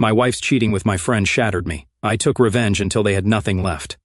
My wife's cheating with my friend shattered me. I took revenge until they had nothing left."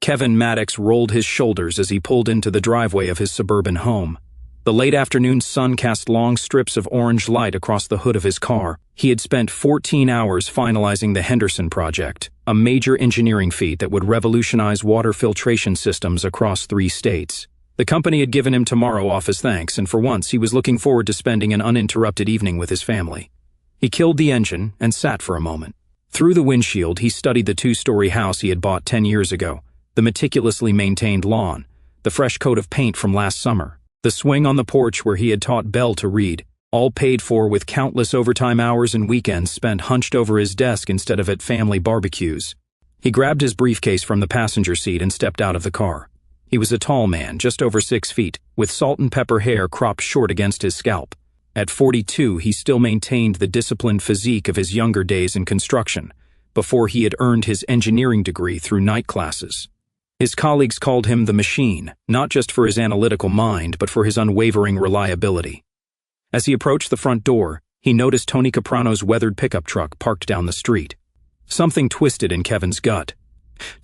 Kevin Maddox rolled his shoulders as he pulled into the driveway of his suburban home. The late afternoon sun cast long strips of orange light across the hood of his car. He had spent 14 hours finalizing the Henderson Project, a major engineering feat that would revolutionize water filtration systems across 3 states. The company had given him tomorrow off as thanks, and for once he was looking forward to spending an uninterrupted evening with his family. He killed the engine and sat for a moment. Through the windshield, he studied the 2-story house he had bought 10 years ago, the meticulously maintained lawn, the fresh coat of paint from last summer, the swing on the porch where he had taught Belle to read, all paid for with countless overtime hours and weekends spent hunched over his desk instead of at family barbecues. He grabbed his briefcase from the passenger seat and stepped out of the car. He was a tall man, just over 6 feet, with salt and pepper hair cropped short against his scalp. At 42, he still maintained the disciplined physique of his younger days in construction, before he had earned his engineering degree through night classes. His colleagues called him the Machine, not just for his analytical mind, but for his unwavering reliability. As he approached the front door, he noticed Tony Caprano's weathered pickup truck parked down the street. Something twisted in Kevin's gut.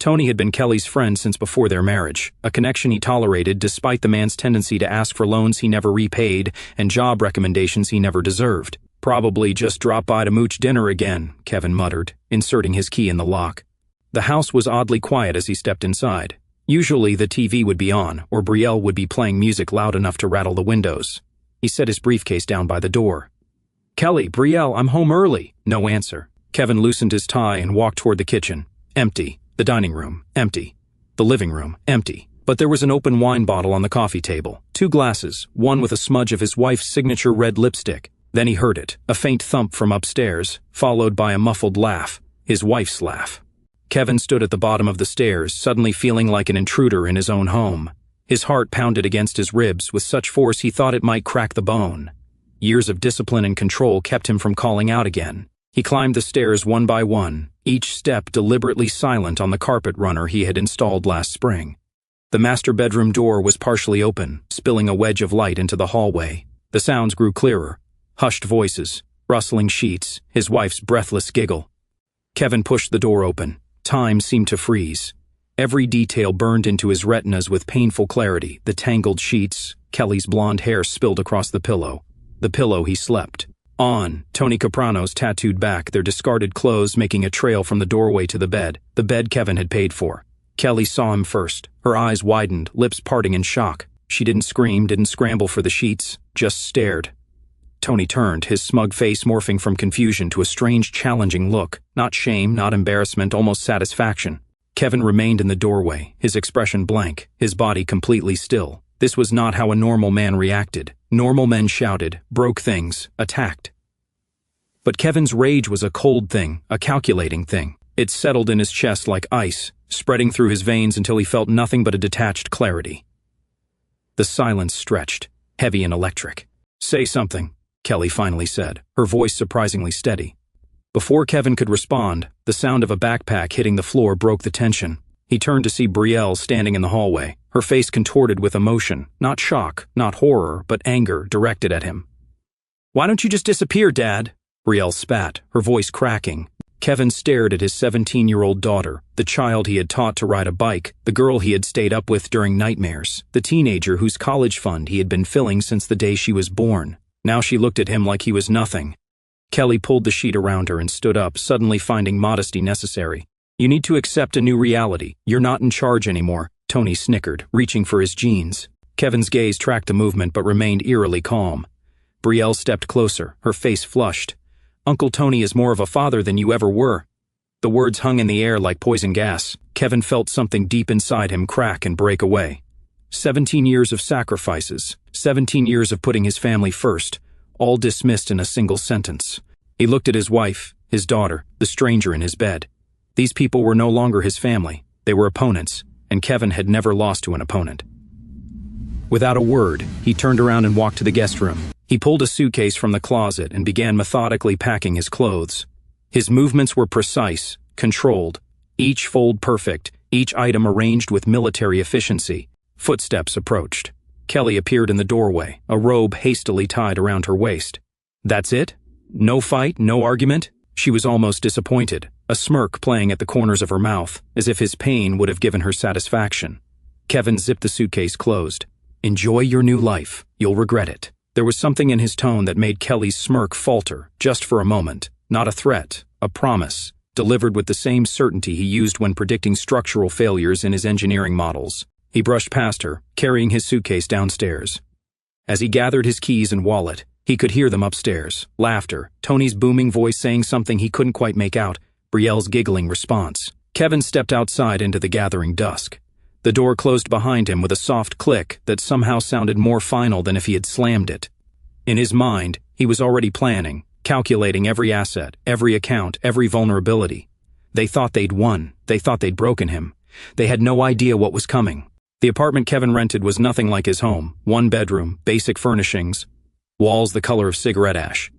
Tony had been Kelly's friend since before their marriage, a connection he tolerated despite the man's tendency to ask for loans he never repaid and job recommendations he never deserved. "Probably just drop by to mooch dinner again," Kevin muttered, inserting his key in the lock. The house was oddly quiet as he stepped inside. Usually the TV would be on, or Brielle would be playing music loud enough to rattle the windows. He set his briefcase down by the door. "Kelly, Brielle, I'm home early." No answer. Kevin loosened his tie and walked toward the kitchen. Empty. The dining room, empty. The living room, empty. But there was an open wine bottle on the coffee table. 2 glasses, one with a smudge of his wife's signature red lipstick. Then he heard it, a faint thump from upstairs, followed by a muffled laugh, his wife's laugh. Kevin stood at the bottom of the stairs, suddenly feeling like an intruder in his own home. His heart pounded against his ribs with such force he thought it might crack the bone. Years of discipline and control kept him from calling out again. He climbed the stairs one by one, each step deliberately silent on the carpet runner he had installed last spring. The master bedroom door was partially open, spilling a wedge of light into the hallway. The sounds grew clearer. Hushed voices, rustling sheets, his wife's breathless giggle. Kevin pushed the door open. Time seemed to freeze. Every detail burned into his retinas with painful clarity. The tangled sheets, Kelly's blonde hair spilled across the pillow he slept on, Tony Caprano's tattooed back, their discarded clothes making a trail from the doorway to the bed Kevin had paid for. Kelly saw him first. Her eyes widened, lips parting in shock. She didn't scream, didn't scramble for the sheets, just stared. Tony turned, his smug face morphing from confusion to a strange, challenging look. Not shame, not embarrassment, almost satisfaction. Kevin remained in the doorway, his expression blank, his body completely still. This was not how a normal man reacted. Normal men shouted, broke things, attacked. But Kevin's rage was a cold thing, a calculating thing. It settled in his chest like ice, spreading through his veins until he felt nothing but a detached clarity. The silence stretched, heavy and electric. "Say something," Kelly finally said, her voice surprisingly steady. Before Kevin could respond, the sound of a backpack hitting the floor broke the tension. He turned to see Brielle standing in the hallway, her face contorted with emotion, not shock, not horror, but anger directed at him. "Why don't you just disappear, Dad?" Brielle spat, her voice cracking. Kevin stared at his 17-year-old daughter, the child he had taught to ride a bike, the girl he had stayed up with during nightmares, the teenager whose college fund he had been filling since the day she was born. Now she looked at him like he was nothing. Kelly pulled the sheet around her and stood up, suddenly finding modesty necessary. "You need to accept a new reality. You're not in charge anymore," Tony snickered, reaching for his jeans. Kevin's gaze tracked the movement but remained eerily calm. Brielle stepped closer, her face flushed. "Uncle Tony is more of a father than you ever were." The words hung in the air like poison gas. Kevin felt something deep inside him crack and break away. 17 years of sacrifices, 17 years of putting his family first, all dismissed in a single sentence. He looked at his wife, his daughter, the stranger in his bed. These people were no longer his family. They were opponents, and Kevin had never lost to an opponent. Without a word, he turned around and walked to the guest room. He pulled a suitcase from the closet and began methodically packing his clothes. His movements were precise, controlled, each fold perfect, each item arranged with military efficiency. Footsteps approached. Kelly appeared in the doorway, a robe hastily tied around her waist. "That's it? No fight, no argument?" She was almost disappointed, a smirk playing at the corners of her mouth, as if his pain would have given her satisfaction. Kevin zipped the suitcase closed. "Enjoy your new life. You'll regret it." There was something in his tone that made Kelly's smirk falter, just for a moment. Not a threat, a promise, delivered with the same certainty he used when predicting structural failures in his engineering models. He brushed past her, carrying his suitcase downstairs. As he gathered his keys and wallet, he could hear them upstairs. Laughter, Tony's booming voice saying something he couldn't quite make out, Brielle's giggling response. Kevin stepped outside into the gathering dusk. The door closed behind him with a soft click that somehow sounded more final than if he had slammed it. In his mind, he was already planning, calculating every asset, every account, every vulnerability. They thought they'd won. They thought they'd broken him. They had no idea what was coming. The apartment Kevin rented was nothing like his home. One bedroom, basic furnishings, walls the color of cigarette ash.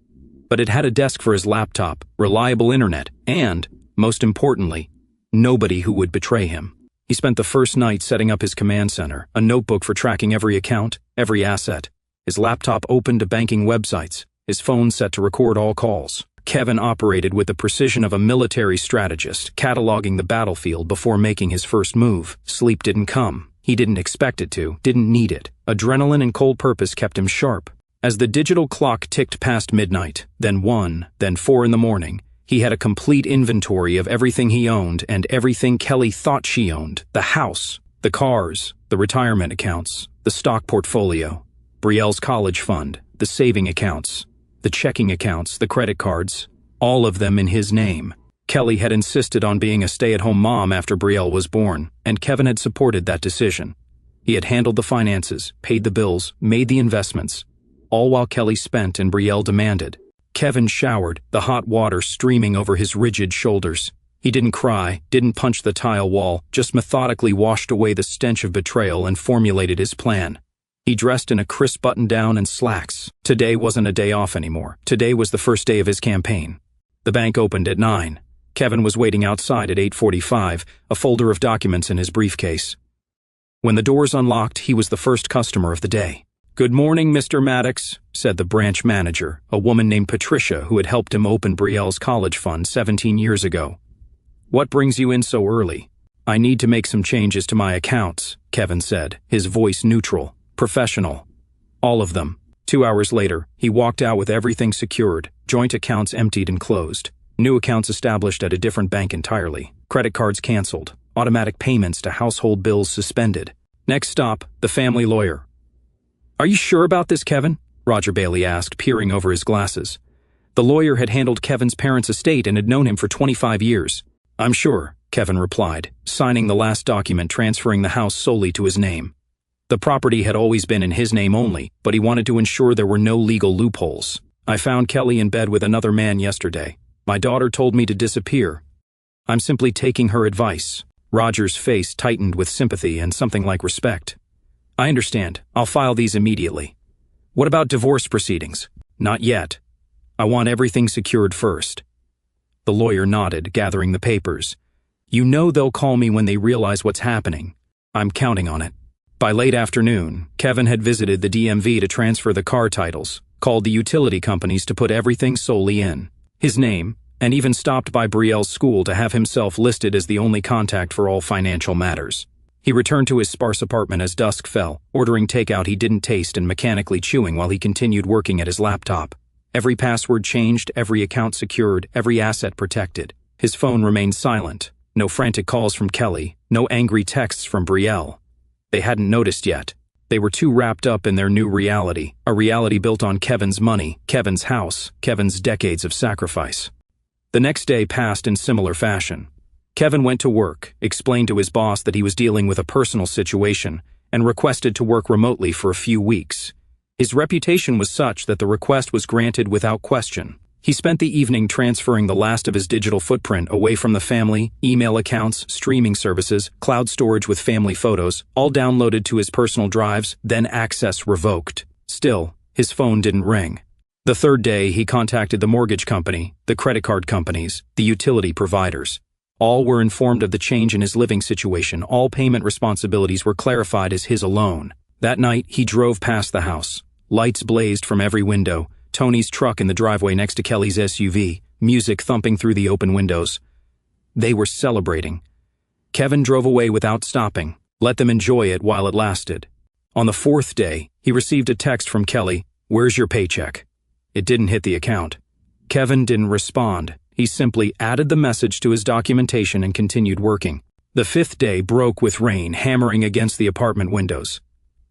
But it had a desk for his laptop, reliable internet, and, most importantly, nobody who would betray him. He spent the first night setting up his command center, a notebook for tracking every account, every asset, his laptop open to banking websites, his phone set to record all calls. Kevin operated with the precision of a military strategist, cataloging the battlefield before making his first move. Sleep didn't come. He didn't expect it to, didn't need it. Adrenaline and cold purpose kept him sharp. As the digital clock ticked past midnight, then 1, then 4 in the morning, he had a complete inventory of everything he owned and everything Kelly thought she owned. The house, the cars, the retirement accounts, the stock portfolio, Brielle's college fund, the saving accounts, the checking accounts, the credit cards, all of them in his name. Kelly had insisted on being a stay-at-home mom after Brielle was born, and Kevin had supported that decision. He had handled the finances, paid the bills, made the investments, all while Kelly spent and Brielle demanded. Kevin showered, the hot water streaming over his rigid shoulders. He didn't cry, didn't punch the tile wall, just methodically washed away the stench of betrayal and formulated his plan. He dressed in a crisp button-down and slacks. Today wasn't a day off anymore. Today was the first day of his campaign. The bank opened at 9. Kevin was waiting outside at 8:45, a folder of documents in his briefcase. When the doors unlocked, he was the first customer of the day. "Good morning, Mr. Maddox," said the branch manager, a woman named Patricia who had helped him open Brielle's college fund 17 years ago. "What brings you in so early?" "I need to make some changes to my accounts," Kevin said, his voice neutral, professional. "All of them." 2 hours later, he walked out with everything secured, joint accounts emptied and closed. New accounts established at a different bank entirely. Credit cards canceled. Automatic payments to household bills suspended. Next stop, the family lawyer. "Are you sure about this, Kevin?" Roger Bailey asked, peering over his glasses. The lawyer had handled Kevin's parents' estate and had known him for 25 years. "I'm sure," Kevin replied, signing the last document transferring the house solely to his name. The property had always been in his name only, but he wanted to ensure there were no legal loopholes. "I found Kelly in bed with another man yesterday. My daughter told me to disappear. I'm simply taking her advice." Roger's face tightened with sympathy and something like respect. "I understand. I'll file these immediately." "What about divorce proceedings?" "Not yet. I want everything secured first." The lawyer nodded, gathering the papers. "You know they'll call me when they realize what's happening. I'm counting on it." By late afternoon, Kevin had visited the DMV to transfer the car titles, called the utility companies to put everything solely in his name, and even stopped by Brielle's school to have himself listed as the only contact for all financial matters. He returned to his sparse apartment as dusk fell, ordering takeout he didn't taste and mechanically chewing while he continued working at his laptop. Every password changed, every account secured, every asset protected. His phone remained silent. No frantic calls from Kelly, no angry texts from Brielle. They hadn't noticed yet. They were too wrapped up in their new reality, a reality built on Kevin's money, Kevin's house, Kevin's decades of sacrifice. The next day passed in similar fashion. Kevin went to work, explained to his boss that he was dealing with a personal situation, and requested to work remotely for a few weeks. His reputation was such that the request was granted without question. He spent the evening transferring the last of his digital footprint away from the family, email accounts, streaming services, cloud storage with family photos, all downloaded to his personal drives, then access revoked. Still, his phone didn't ring. The third day, he contacted the mortgage company, the credit card companies, the utility providers. All were informed of the change in his living situation. All payment responsibilities were clarified as his alone. That night, he drove past the house. Lights blazed from every window. Tony's truck in the driveway next to Kelly's SUV, music thumping through the open windows. They were celebrating. Kevin drove away without stopping, let them enjoy it while it lasted. On the fourth day, he received a text from Kelly, "Where's your paycheck?" It didn't hit the account. Kevin didn't respond. He simply added the message to his documentation and continued working. The fifth day broke with rain hammering against the apartment windows.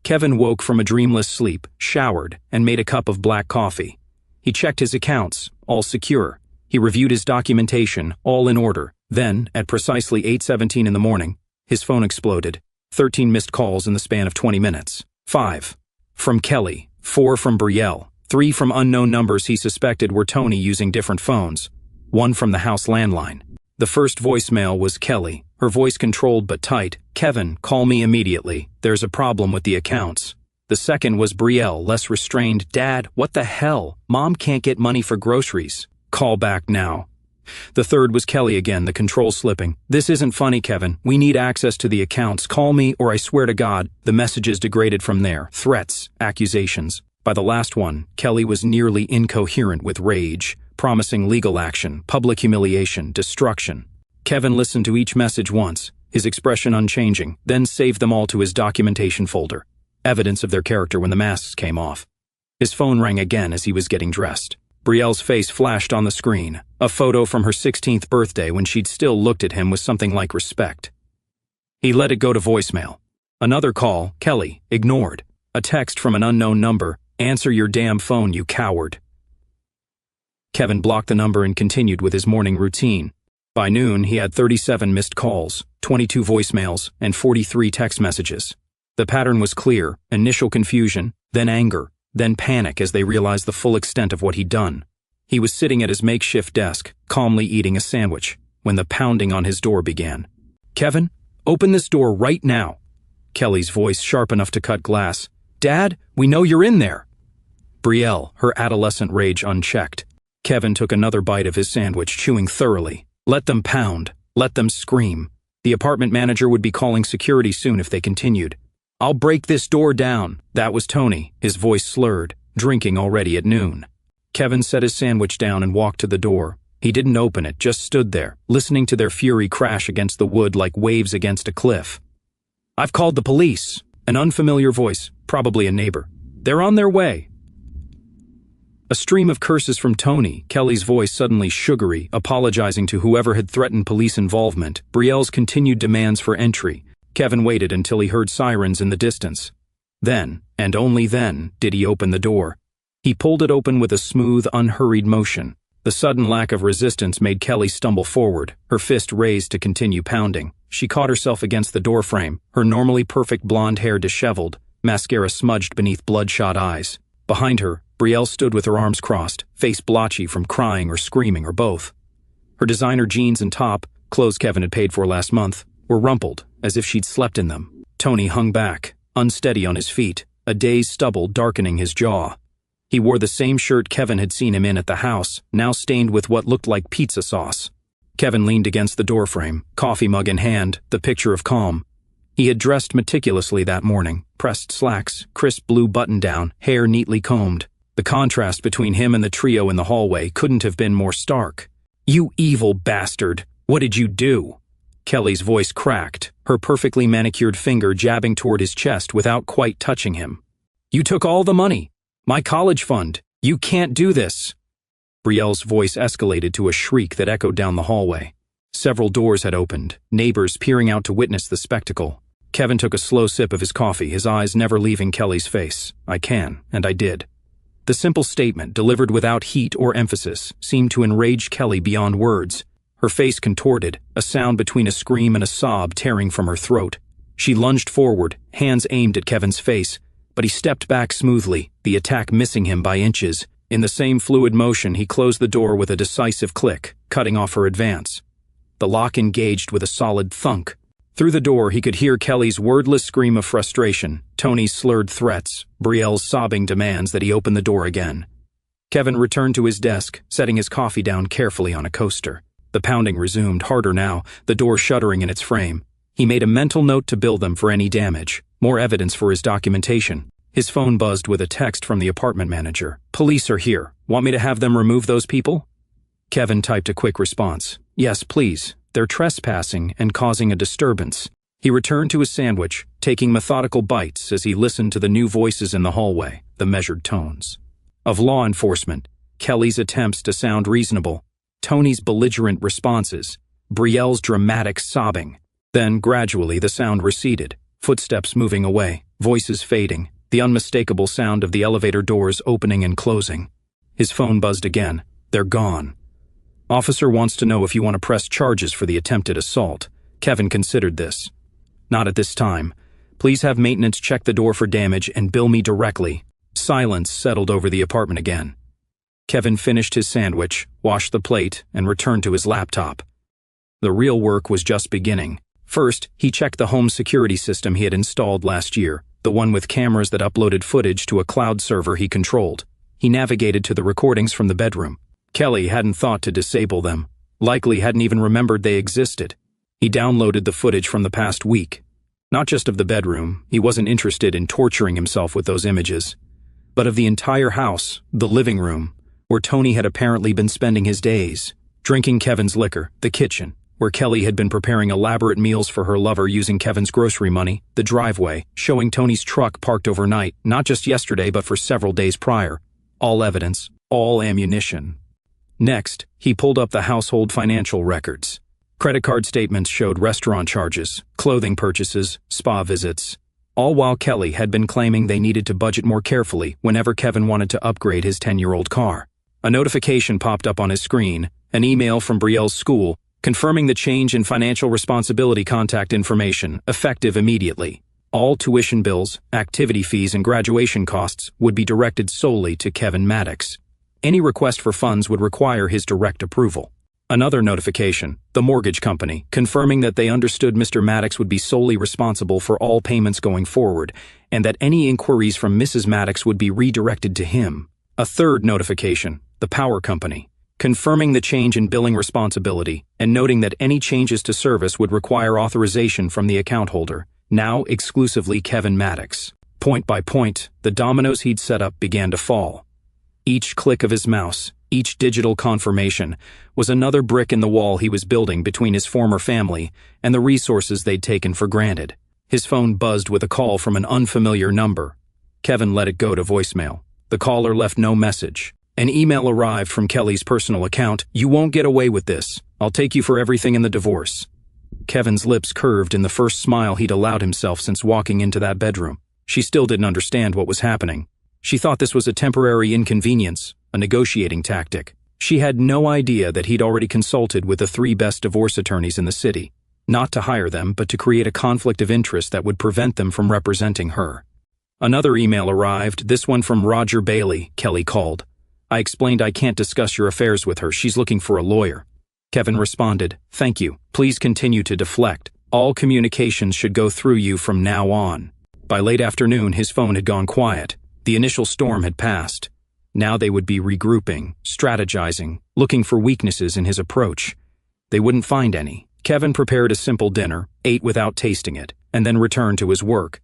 Kevin woke from a dreamless sleep, showered, and made a cup of black coffee. He checked his accounts, all secure. He reviewed his documentation, all in order. Then, at precisely 8:17 in the morning, his phone exploded. 13 missed calls in the span of 20 minutes. 5 from Kelly, 4 from Brielle, 3 from unknown numbers he suspected were Tony using different phones, 1 from the house landline. The first voicemail was Kelly, her voice controlled but tight. "Kevin, call me immediately. There's a problem with the accounts." The second was Brielle, less restrained. "Dad, what the hell? Mom can't get money for groceries. Call back now." The third was Kelly again, the control slipping. "This isn't funny, Kevin. We need access to the accounts. Call me or I swear to God." The messages degraded from there. Threats, accusations. By the last one, Kelly was nearly incoherent with rage, promising legal action, public humiliation, destruction. Kevin listened to each message once, his expression unchanging, then saved them all to his documentation folder. Evidence of their character when the masks came off. His phone rang again as he was getting dressed. Brielle's face flashed on the screen, a photo from her 16th birthday when she'd still looked at him with something like respect. He let it go to voicemail. Another call, Kelly, ignored. A text from an unknown number, "Answer your damn phone, you coward." Kevin blocked the number and continued with his morning routine. By noon, he had 37 missed calls, 22 voicemails, and 43 text messages. The pattern was clear: initial confusion, then anger, then panic as they realized the full extent of what he'd done. He was sitting at his makeshift desk, calmly eating a sandwich, when the pounding on his door began. "Kevin, open this door right now." Kelly's voice sharp enough to cut glass. "Dad, we know you're in there." Brielle, her adolescent rage unchecked. Kevin took another bite of his sandwich, chewing thoroughly. Let them pound. Let them scream. The apartment manager would be calling security soon if they continued. "I'll break this door down." That was Tony, his voice slurred, drinking already at noon. Kevin set his sandwich down and walked to the door. He didn't open it, just stood there, listening to their fury crash against the wood like waves against a cliff. "I've called the police." An unfamiliar voice, probably a neighbor. "They're on their way." A stream of curses from Tony, Kelly's voice suddenly sugary, apologizing to whoever had threatened police involvement, Brielle's continued demands for entry. Kevin waited until he heard sirens in the distance. Then, and only then, did he open the door. He pulled it open with a smooth, unhurried motion. The sudden lack of resistance made Kelly stumble forward, her fist raised to continue pounding. She caught herself against the doorframe, her normally perfect blonde hair disheveled, mascara smudged beneath bloodshot eyes. Behind her, Brielle stood with her arms crossed, face blotchy from crying or screaming or both. Her designer jeans and top, clothes Kevin had paid for last month, were rumpled, as if she'd slept in them. Tony hung back, unsteady on his feet, a dazed stubble darkening his jaw. He wore the same shirt Kevin had seen him in at the house, now stained with what looked like pizza sauce. Kevin leaned against the doorframe, coffee mug in hand, the picture of calm. He had dressed meticulously that morning, pressed slacks, crisp blue button-down, hair neatly combed. The contrast between him and the trio in the hallway couldn't have been more stark. "You evil bastard! What did you do?" Kelly's voice cracked, her perfectly manicured finger jabbing toward his chest without quite touching him. "You took all the money. My college fund. You can't do this." Brielle's voice escalated to a shriek that echoed down the hallway. Several doors had opened, neighbors peering out to witness the spectacle. Kevin took a slow sip of his coffee, his eyes never leaving Kelly's face. "I can, and I did." The simple statement, delivered without heat or emphasis, seemed to enrage Kelly beyond words. Her face contorted, a sound between a scream and a sob tearing from her throat. She lunged forward, hands aimed at Kevin's face, but he stepped back smoothly, the attack missing him by inches. In the same fluid motion, he closed the door with a decisive click, cutting off her advance. The lock engaged with a solid thunk. Through the door, he could hear Kelly's wordless scream of frustration, Tony's slurred threats, Brielle's sobbing demands that he open the door again. Kevin returned to his desk, setting his coffee down carefully on a coaster. The pounding resumed, harder now, the door shuddering in its frame. He made a mental note to bill them for any damage, more evidence for his documentation. His phone buzzed with a text from the apartment manager. "Police are here. Want me to have them remove those people?" Kevin typed a quick response. Yes, please. They're trespassing and causing a disturbance. He returned to his sandwich, taking methodical bites as he listened to the new voices in the hallway, the measured tones of law enforcement, Kelly's attempts to sound reasonable, Tony's belligerent responses, Brielle's dramatic sobbing. Then, gradually, the sound receded, footsteps moving away, voices fading, the unmistakable sound of the elevator doors opening and closing. His phone buzzed again. They're gone. Officer wants to know if you want to press charges for the attempted assault. Kevin considered this. Not at this time. Please have maintenance check the door for damage and bill me directly. Silence settled over the apartment again. Kevin finished his sandwich, washed the plate, and returned to his laptop. The real work was just beginning. First, he checked the home security system he had installed last year, the one with cameras that uploaded footage to a cloud server he controlled. He navigated to the recordings from the bedroom. Kelly hadn't thought to disable them, likely hadn't even remembered they existed. He downloaded the footage from the past week. Not just of the bedroom, he wasn't interested in torturing himself with those images, but of the entire house, the living room, where Tony had apparently been spending his days, drinking Kevin's liquor, the kitchen, where Kelly had been preparing elaborate meals for her lover using Kevin's grocery money, the driveway, showing Tony's truck parked overnight, not just yesterday but for several days prior. All evidence, all ammunition. Next, he pulled up the household financial records. Credit card statements showed restaurant charges, clothing purchases, spa visits, all while Kelly had been claiming they needed to budget more carefully whenever Kevin wanted to upgrade his 10-year-old car. A notification popped up on his screen, an email from Brielle's school, confirming the change in financial responsibility contact information, effective immediately. All tuition bills, activity fees, and graduation costs would be directed solely to Kevin Maddox. Any request for funds would require his direct approval. Another notification, the mortgage company, confirming that they understood Mr. Maddox would be solely responsible for all payments going forward, and that any inquiries from Mrs. Maddox would be redirected to him. A third notification, the power company, confirming the change in billing responsibility and noting that any changes to service would require authorization from the account holder, now exclusively Kevin Maddox. Point by point, the dominoes he'd set up began to fall. Each click of his mouse, each digital confirmation, was another brick in the wall he was building between his former family and the resources they'd taken for granted. His phone buzzed with a call from an unfamiliar number. Kevin let it go to voicemail. The caller left no message. An email arrived from Kelly's personal account. "You won't get away with this. I'll take you for everything in the divorce." Kevin's lips curved in the first smile he'd allowed himself since walking into that bedroom. She still didn't understand what was happening. She thought this was a temporary inconvenience, a negotiating tactic. She had no idea that he'd already consulted with the 3 best divorce attorneys in the city, not to hire them, but to create a conflict of interest that would prevent them from representing her. Another email arrived, this one from Roger Bailey. Kelly called. "I explained I can't discuss your affairs with her. She's looking for a lawyer." Kevin responded, "Thank you. Please continue to deflect. All communications should go through you from now on." By late afternoon, his phone had gone quiet. The initial storm had passed. Now they would be regrouping, strategizing, looking for weaknesses in his approach. They wouldn't find any. Kevin prepared a simple dinner, ate without tasting it, and then returned to his work.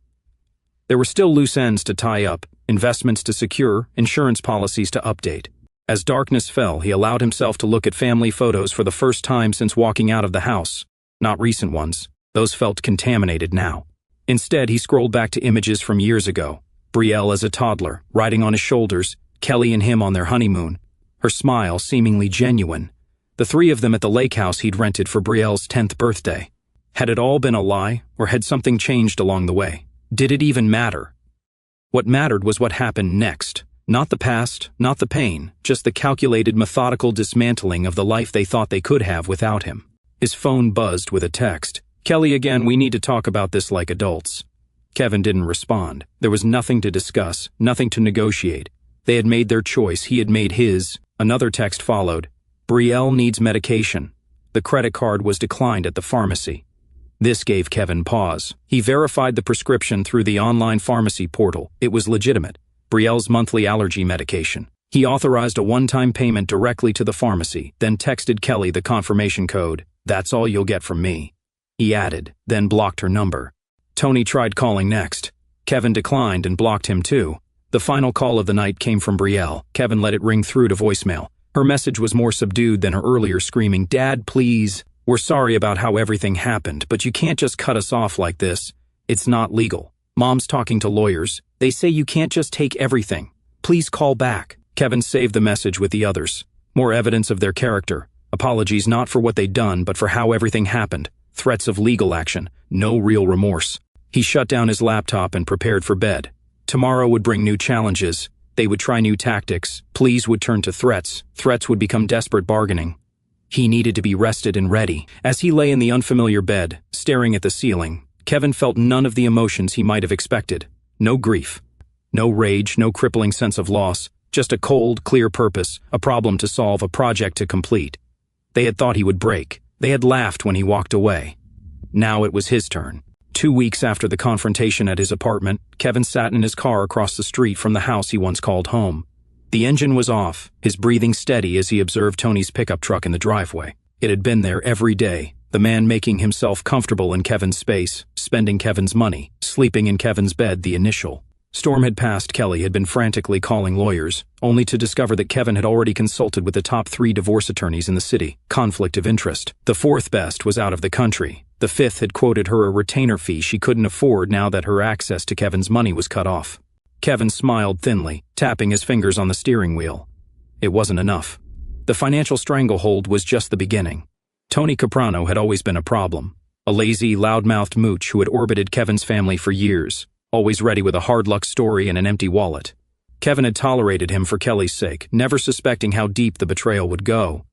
There were still loose ends to tie up, investments to secure, insurance policies to update. As darkness fell, he allowed himself to look at family photos for the first time since walking out of the house. Not recent ones. Those felt contaminated now. Instead, he scrolled back to images from years ago. Brielle as a toddler, riding on his shoulders, Kelly and him on their honeymoon, her smile seemingly genuine. The 3 of them at the lake house he'd rented for Brielle's 10th birthday. Had it all been a lie, or had something changed along the way? Did it even matter? What mattered was what happened next. Not the past, not the pain, just the calculated, methodical dismantling of the life they thought they could have without him. His phone buzzed with a text. "Kelly again, we need to talk about this like adults." Kevin didn't respond. There was nothing to discuss, nothing to negotiate. They had made their choice, he had made his. Another text followed. "Brielle needs medication. The credit card was declined at the pharmacy." This gave Kevin pause. He verified the prescription through the online pharmacy portal. It was legitimate. Brielle's monthly allergy medication. He authorized a one-time payment directly to the pharmacy, then texted Kelly the confirmation code. "That's all you'll get from me." He added, then blocked her number. Tony tried calling next. Kevin declined and blocked him too. The final call of the night came from Brielle. Kevin let it ring through to voicemail. Her message was more subdued than her earlier screaming, "Dad, please. We're sorry about how everything happened, but you can't just cut us off like this. It's not legal. Mom's talking to lawyers. They say you can't just take everything. Please call back." Kevin saved the message with the others. More evidence of their character. Apologies not for what they'd done, but for how everything happened. Threats of legal action. No real remorse. He shut down his laptop and prepared for bed. Tomorrow would bring new challenges. They would try new tactics. Pleas would turn to threats. Threats would become desperate bargaining. He needed to be rested and ready. As he lay in the unfamiliar bed, staring at the ceiling, Kevin felt none of the emotions he might have expected. No grief. No rage, no crippling sense of loss. Just a cold, clear purpose, a problem to solve, a project to complete. They had thought he would break. They had laughed when he walked away. Now it was his turn. 2 weeks after the confrontation at his apartment, Kevin sat in his car across the street from the house he once called home. The engine was off, his breathing steady as he observed Tony's pickup truck in the driveway. It had been there every day, the man making himself comfortable in Kevin's space, spending Kevin's money, sleeping in Kevin's bed, the initial. Storm had passed. Kelly had been frantically calling lawyers, only to discover that Kevin had already consulted with the top 3 divorce attorneys in the city. Conflict of interest. The 4th best was out of the country. The 5th had quoted her a retainer fee she couldn't afford now that her access to Kevin's money was cut off. Kevin smiled thinly, tapping his fingers on the steering wheel. It wasn't enough. The financial stranglehold was just the beginning. Tony Caprano had always been a problem. A lazy, loudmouthed mooch who had orbited Kevin's family for years, always ready with a hard-luck story and an empty wallet. Kevin had tolerated him for Kelly's sake, never suspecting how deep the betrayal would go.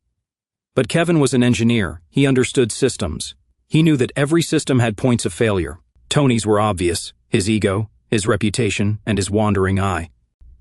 But Kevin was an engineer. He understood systems. He knew that every system had points of failure. Tony's were obvious: his ego, his reputation, and his wandering eye.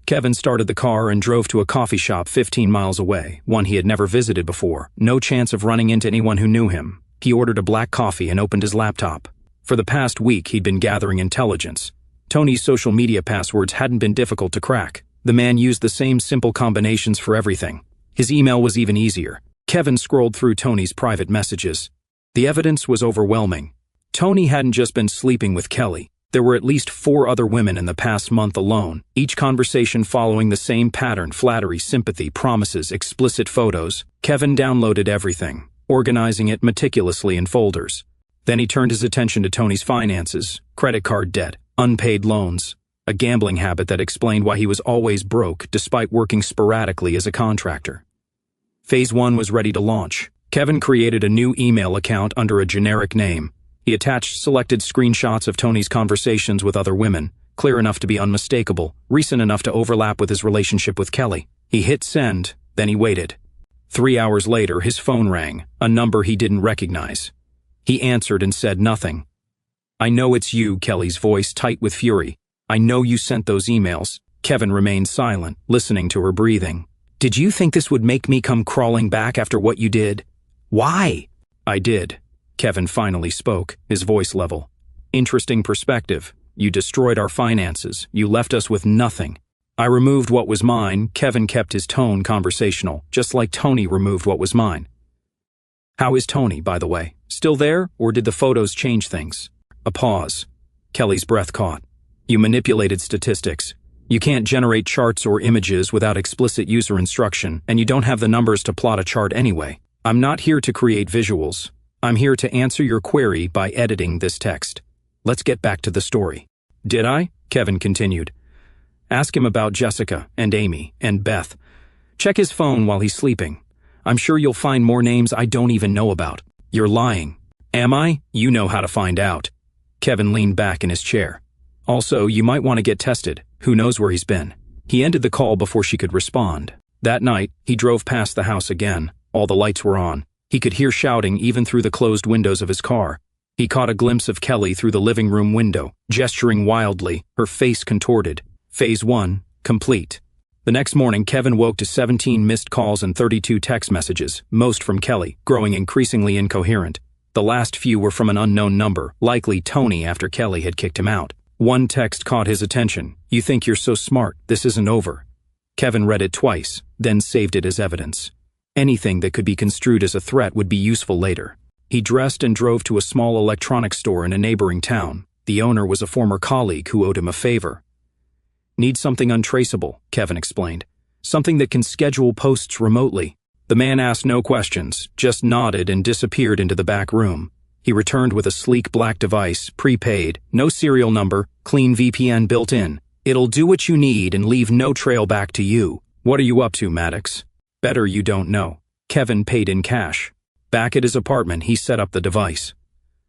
Kevin started the car and drove to a coffee shop 15 miles away, one he had never visited before. No chance of running into anyone who knew him. He ordered a black coffee and opened his laptop. For the past week, he'd been gathering intelligence. Tony's social media passwords hadn't been difficult to crack. The man used the same simple combinations for everything. His email was even easier. Kevin scrolled through Tony's private messages. The evidence was overwhelming. Tony hadn't just been sleeping with Kelly. There were at least 4 other women in the past month alone, each conversation following the same pattern: flattery, sympathy, promises, explicit photos. Kevin downloaded everything, organizing it meticulously in folders. Then he turned his attention to Tony's finances, credit card debt, unpaid loans, a gambling habit that explained why he was always broke despite working sporadically as a contractor. Phase 1 was ready to launch. Kevin created a new email account under a generic name. He attached selected screenshots of Tony's conversations with other women, clear enough to be unmistakable, recent enough to overlap with his relationship with Kelly. He hit send, then he waited. 3 hours later, his phone rang, a number he didn't recognize. He answered and said nothing. "I know it's you," Kelly's voice tight with fury. "I know you sent those emails." Kevin remained silent, listening to her breathing. "Did you think this would make me come crawling back after what you did? Why?" "I did." Kevin finally spoke, his voice level. "Interesting perspective. You destroyed our finances. You left us with nothing. I removed what was mine." Kevin kept his tone conversational, just like Tony removed what was mine. "How is Tony, by the way? Still there, or did the photos change things?" A pause. Kelly's breath caught. "You manipulated statistics. You can't generate charts or images without explicit user instruction, and you don't have the numbers to plot a chart anyway. I'm not here to create visuals. I'm here to answer your query by editing this text. Let's get back to the story." "Did I?" Kevin continued. "Ask him about Jessica and Amy and Beth. Check his phone while he's sleeping. I'm sure you'll find more names I don't even know about." "You're lying." "Am I? You know how to find out." Kevin leaned back in his chair. "Also, you might want to get tested. Who knows where he's been." He ended the call before she could respond. That night, he drove past the house again. All the lights were on. He could hear shouting even through the closed windows of his car. He caught a glimpse of Kelly through the living room window, gesturing wildly, her face contorted. Phase 1, complete. The next morning, Kevin woke to 17 missed calls and 32 text messages, most from Kelly, growing increasingly incoherent. The last few were from an unknown number, likely Tony after Kelly had kicked him out. One text caught his attention. "You think you're so smart. This isn't over." Kevin read it twice, then saved it as evidence. Anything that could be construed as a threat would be useful later. He dressed and drove to a small electronics store in a neighboring town. The owner was a former colleague who owed him a favor. "Need something untraceable," Kevin explained. something that can schedule posts remotely. The man asked no questions, just nodded and disappeared into the back room. He returned with a sleek black device, prepaid, no serial number, clean VPN built in. It'll do what you need and leave no trail back to you. What are you up to, Maddox? Better you don't know. Kevin paid in cash. Back at his apartment, he set up the device.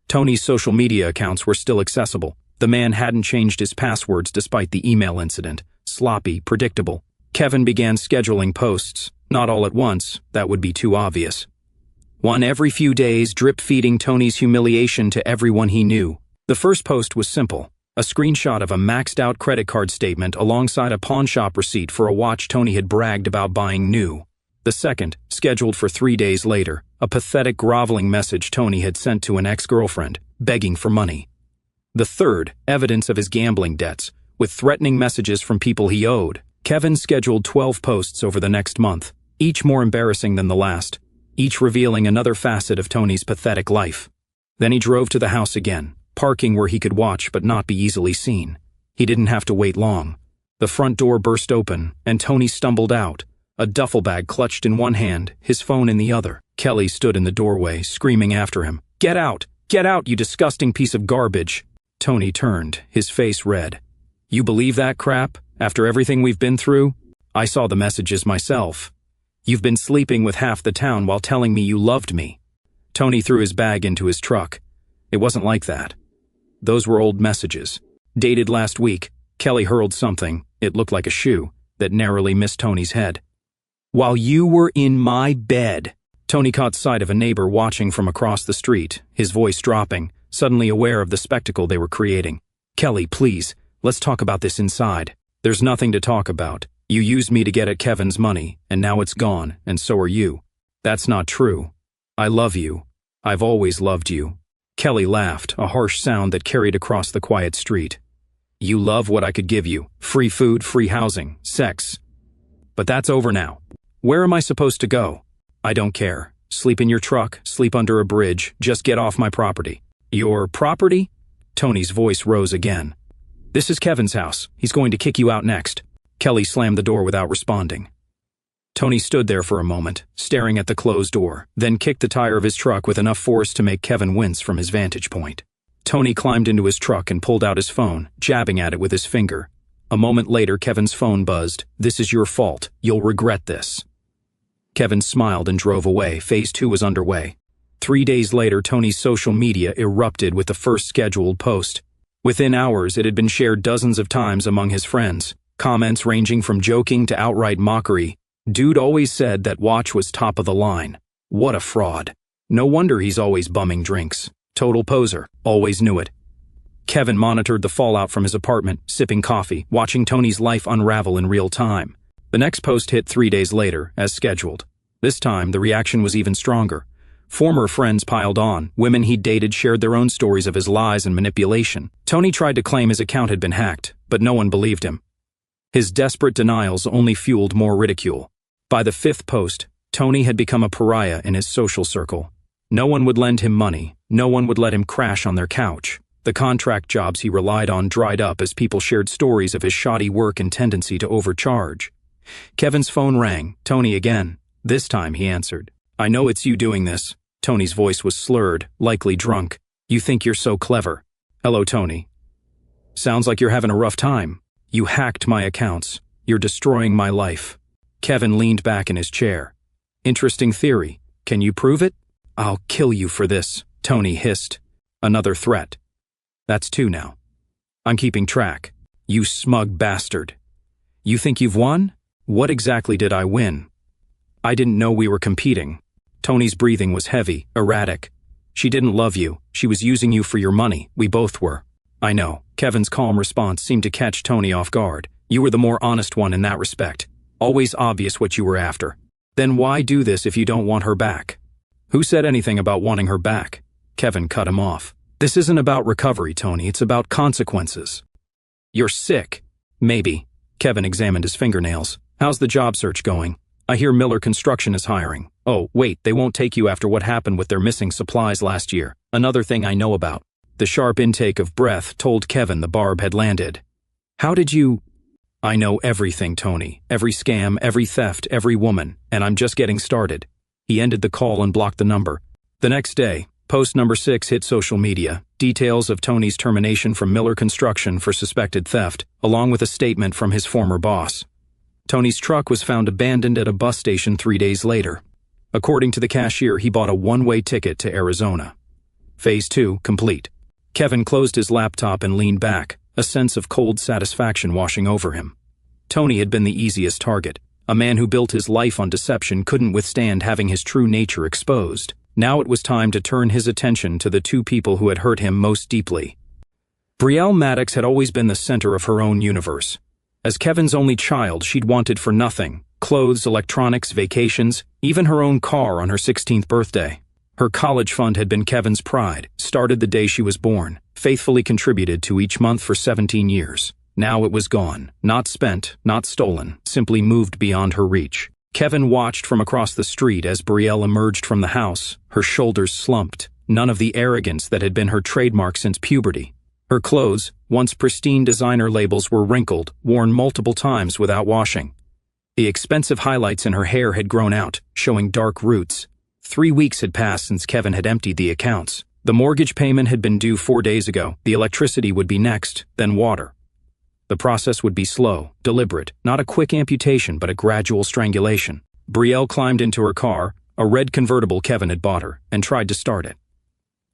Tony's social media accounts were still accessible. The man hadn't changed his passwords despite the email incident. Sloppy, predictable. Kevin began scheduling posts. Not all at once, that would be too obvious. One every few days, drip-feeding Tony's humiliation to everyone he knew. The first post was simple. A screenshot of a maxed-out credit card statement alongside a pawnshop receipt for a watch Tony had bragged about buying new. The second, scheduled for 3 days later, a pathetic groveling message Tony had sent to an ex-girlfriend, begging for money. The third, evidence of his gambling debts, with threatening messages from people he owed. Kevin scheduled 12 posts over the next month, each more embarrassing than the last, each revealing another facet of Tony's pathetic life. Then he drove to the house again, parking where he could watch but not be easily seen. He didn't have to wait long. The front door burst open, and Tony stumbled out, a duffel bag clutched in one hand, his phone in the other. Kelly stood in the doorway, screaming after him. Get out! Get out, you disgusting piece of garbage! Tony turned, his face red. You believe that crap? After everything we've been through? I saw the messages myself. You've been sleeping with half the town while telling me you loved me. Tony threw his bag into his truck. It wasn't like that. Those were old messages. Dated last week, Kelly hurled something, it looked like a shoe, that narrowly missed Tony's head. While you were in my bed. Tony caught sight of a neighbor watching from across the street, his voice dropping, suddenly aware of the spectacle they were creating. Kelly, please, let's talk about this inside. There's nothing to talk about. You used me to get at Kevin's money, and now it's gone, and so are you. That's not true. I love you. I've always loved you. Kelly laughed, a harsh sound that carried across the quiet street. You love what I could give you. Free food, free housing, sex. But that's over now. Where am I supposed to go? I don't care. Sleep in your truck, sleep under a bridge, just get off my property. Your property? Tony's voice rose again. This is Kevin's house. He's going to kick you out next. Kelly slammed the door without responding. Tony stood there for a moment, staring at the closed door, then kicked the tire of his truck with enough force to make Kevin wince from his vantage point. Tony climbed into his truck and pulled out his phone, jabbing at it with his finger. A moment later, Kevin's phone buzzed. This is your fault. You'll regret this. Kevin smiled and drove away. Phase 2 was underway. 3 days later, Tony's social media erupted with the first scheduled post. Within hours, it had been shared dozens of times among his friends. Comments ranging from joking to outright mockery. Dude always said that watch was top of the line. What a fraud. No wonder he's always bumming drinks. Total poser. Always knew it. Kevin monitored the fallout from his apartment, sipping coffee, watching Tony's life unravel in real time. The next post hit 3 days later, as scheduled. This time, the reaction was even stronger. Former friends piled on. Women he'd dated shared their own stories of his lies and manipulation. Tony tried to claim his account had been hacked, but no one believed him. His desperate denials only fueled more ridicule. By the 5th post, Tony had become a pariah in his social circle. No one would lend him money. No one would let him crash on their couch. The contract jobs he relied on dried up as people shared stories of his shoddy work and tendency to overcharge. Kevin's phone rang. Tony again. This time he answered. I know it's you doing this. Tony's voice was slurred, likely drunk. You think you're so clever. Hello, Tony. Sounds like you're having a rough time. You hacked my accounts. You're destroying my life. Kevin leaned back in his chair. Interesting theory. Can you prove it? I'll kill you for this, Tony hissed. Another threat. That's 2 now. I'm keeping track. You smug bastard. You think you've won? What exactly did I win? I didn't know we were competing. Tony's breathing was heavy, erratic. She didn't love you. She was using you for your money. We both were. I know. Kevin's calm response seemed to catch Tony off guard. You were the more honest one in that respect. Always obvious what you were after. Then why do this if you don't want her back? Who said anything about wanting her back? Kevin cut him off. This isn't about recovery, Tony. It's about consequences. You're sick. Maybe. Kevin examined his fingernails. How's the job search going? I hear Miller Construction is hiring. Oh, wait, they won't take you after what happened with their missing supplies last year. Another thing I know about. The sharp intake of breath told Kevin the barb had landed. How did you... I know everything, Tony. Every scam, every theft, every woman, and I'm just getting started. He ended the call and blocked the number. The next day, post number 6 hit social media, details of Tony's termination from Miller Construction for suspected theft, along with a statement from his former boss. Tony's truck was found abandoned at a bus station 3 days later. According to the cashier, he bought a one-way ticket to Arizona. Phase 2 complete. Kevin closed his laptop and leaned back, a sense of cold satisfaction washing over him. Tony had been the easiest target. A man who built his life on deception couldn't withstand having his true nature exposed. Now it was time to turn his attention to the two people who had hurt him most deeply. Brielle Maddox had always been the center of her own universe. As Kevin's only child, she'd wanted for nothing: clothes, electronics, vacations, even her own car on her 16th birthday. Her college fund had been Kevin's pride, started the day she was born, faithfully contributed to each month for 17 years. Now it was gone, not spent, not stolen, simply moved beyond her reach. Kevin watched from across the street as Brielle emerged from the house, her shoulders slumped, none of the arrogance that had been her trademark since puberty. Her clothes, once pristine designer labels, were wrinkled, worn multiple times without washing. The expensive highlights in her hair had grown out, showing dark roots. 3 weeks had passed since Kevin had emptied the accounts. The mortgage payment had been due 4 days ago, the electricity would be next, then water. The process would be slow, deliberate, not a quick amputation but a gradual strangulation. Brielle climbed into her car, a red convertible Kevin had bought her, and tried to start it.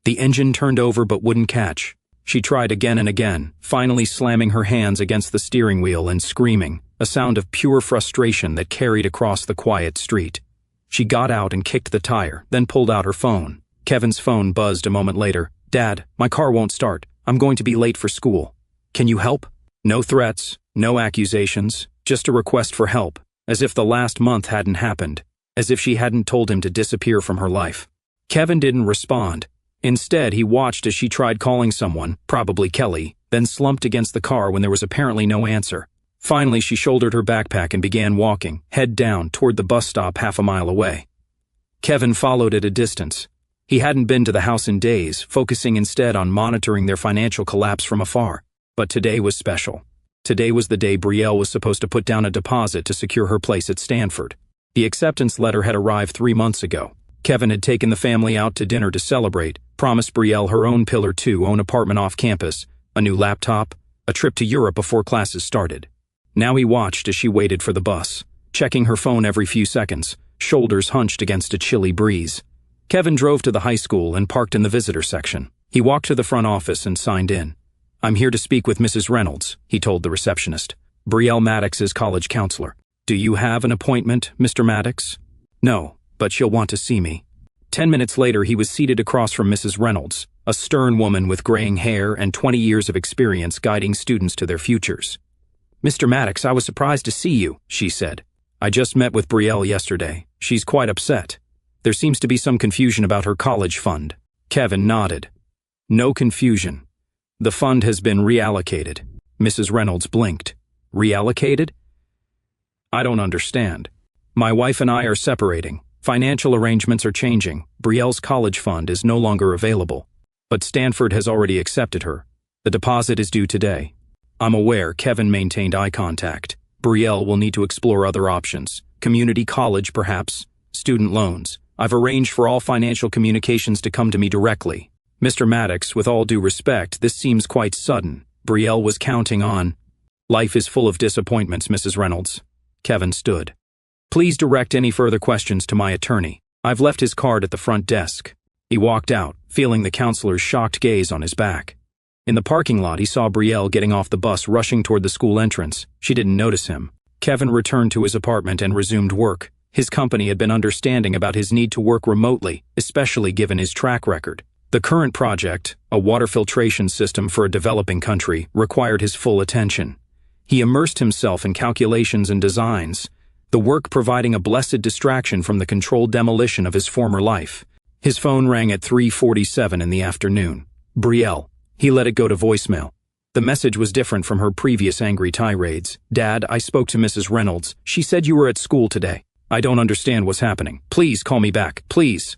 The engine turned over but wouldn't catch. She tried again and again, finally slamming her hands against the steering wheel and screaming, a sound of pure frustration that carried across the quiet street. She got out and kicked the tire, then pulled out her phone. Kevin's phone buzzed a moment later. "Dad, my car won't start. I'm going to be late for school. Can you help?" No threats, no accusations, just a request for help, as if the last month hadn't happened, as if she hadn't told him to disappear from her life. Kevin didn't respond. Instead, he watched as she tried calling someone, probably Kelly, then slumped against the car when there was apparently no answer. Finally, she shouldered her backpack and began walking, head down, toward the bus stop half a mile away. Kevin followed at a distance. He hadn't been to the house in days, focusing instead on monitoring their financial collapse from afar. But today was special. Today was the day Brielle was supposed to put down a deposit to secure her place at Stanford. The acceptance letter had arrived 3 months ago. Kevin had taken the family out to dinner to celebrate, promised Brielle her own Pillar 2 own apartment off campus, a new laptop, a trip to Europe before classes started. Now he watched as she waited for the bus, checking her phone every few seconds, shoulders hunched against a chilly breeze. Kevin drove to the high school and parked in the visitor section. He walked to the front office and signed in. "I'm here to speak with Mrs. Reynolds," he told the receptionist. "Brielle Maddox's college counselor." "Do you have an appointment, Mr. Maddox?" "No, but she'll want to see me." 10 minutes later, he was seated across from Mrs. Reynolds, a stern woman with graying hair and 20 years of experience guiding students to their futures. "Mr. Maddox, I was surprised to see you," she said. "I just met with Brielle yesterday. She's quite upset. There seems to be some confusion about her college fund." Kevin nodded. "No confusion. The fund has been reallocated." Mrs. Reynolds blinked. "Reallocated? I don't understand. My wife and I are separating. Financial arrangements are changing. Brielle's college fund is no longer available. But Stanford has already accepted her. The deposit is due today." "I'm aware." Kevin maintained eye contact. "Brielle will need to explore other options. Community college, perhaps. Student loans. I've arranged for all financial communications to come to me directly." "Mr. Maddox, with all due respect, this seems quite sudden. Brielle was counting on—" "Life is full of disappointments, Mrs. Reynolds." Kevin stood. "Please direct any further questions to my attorney. I've left his card at the front desk." He walked out, feeling the counselor's shocked gaze on his back. In the parking lot, he saw Brielle getting off the bus, rushing toward the school entrance. She didn't notice him. Kevin returned to his apartment and resumed work. His company had been understanding about his need to work remotely, especially given his track record. The current project, a water filtration system for a developing country, required his full attention. He immersed himself in calculations and designs, the work providing a blessed distraction from the controlled demolition of his former life. His phone rang at 3:47 in the afternoon. Brielle. He let it go to voicemail. The message was different from her previous angry tirades. "Dad, I spoke to Mrs. Reynolds. She said you were at school today. I don't understand what's happening. Please call me back, please."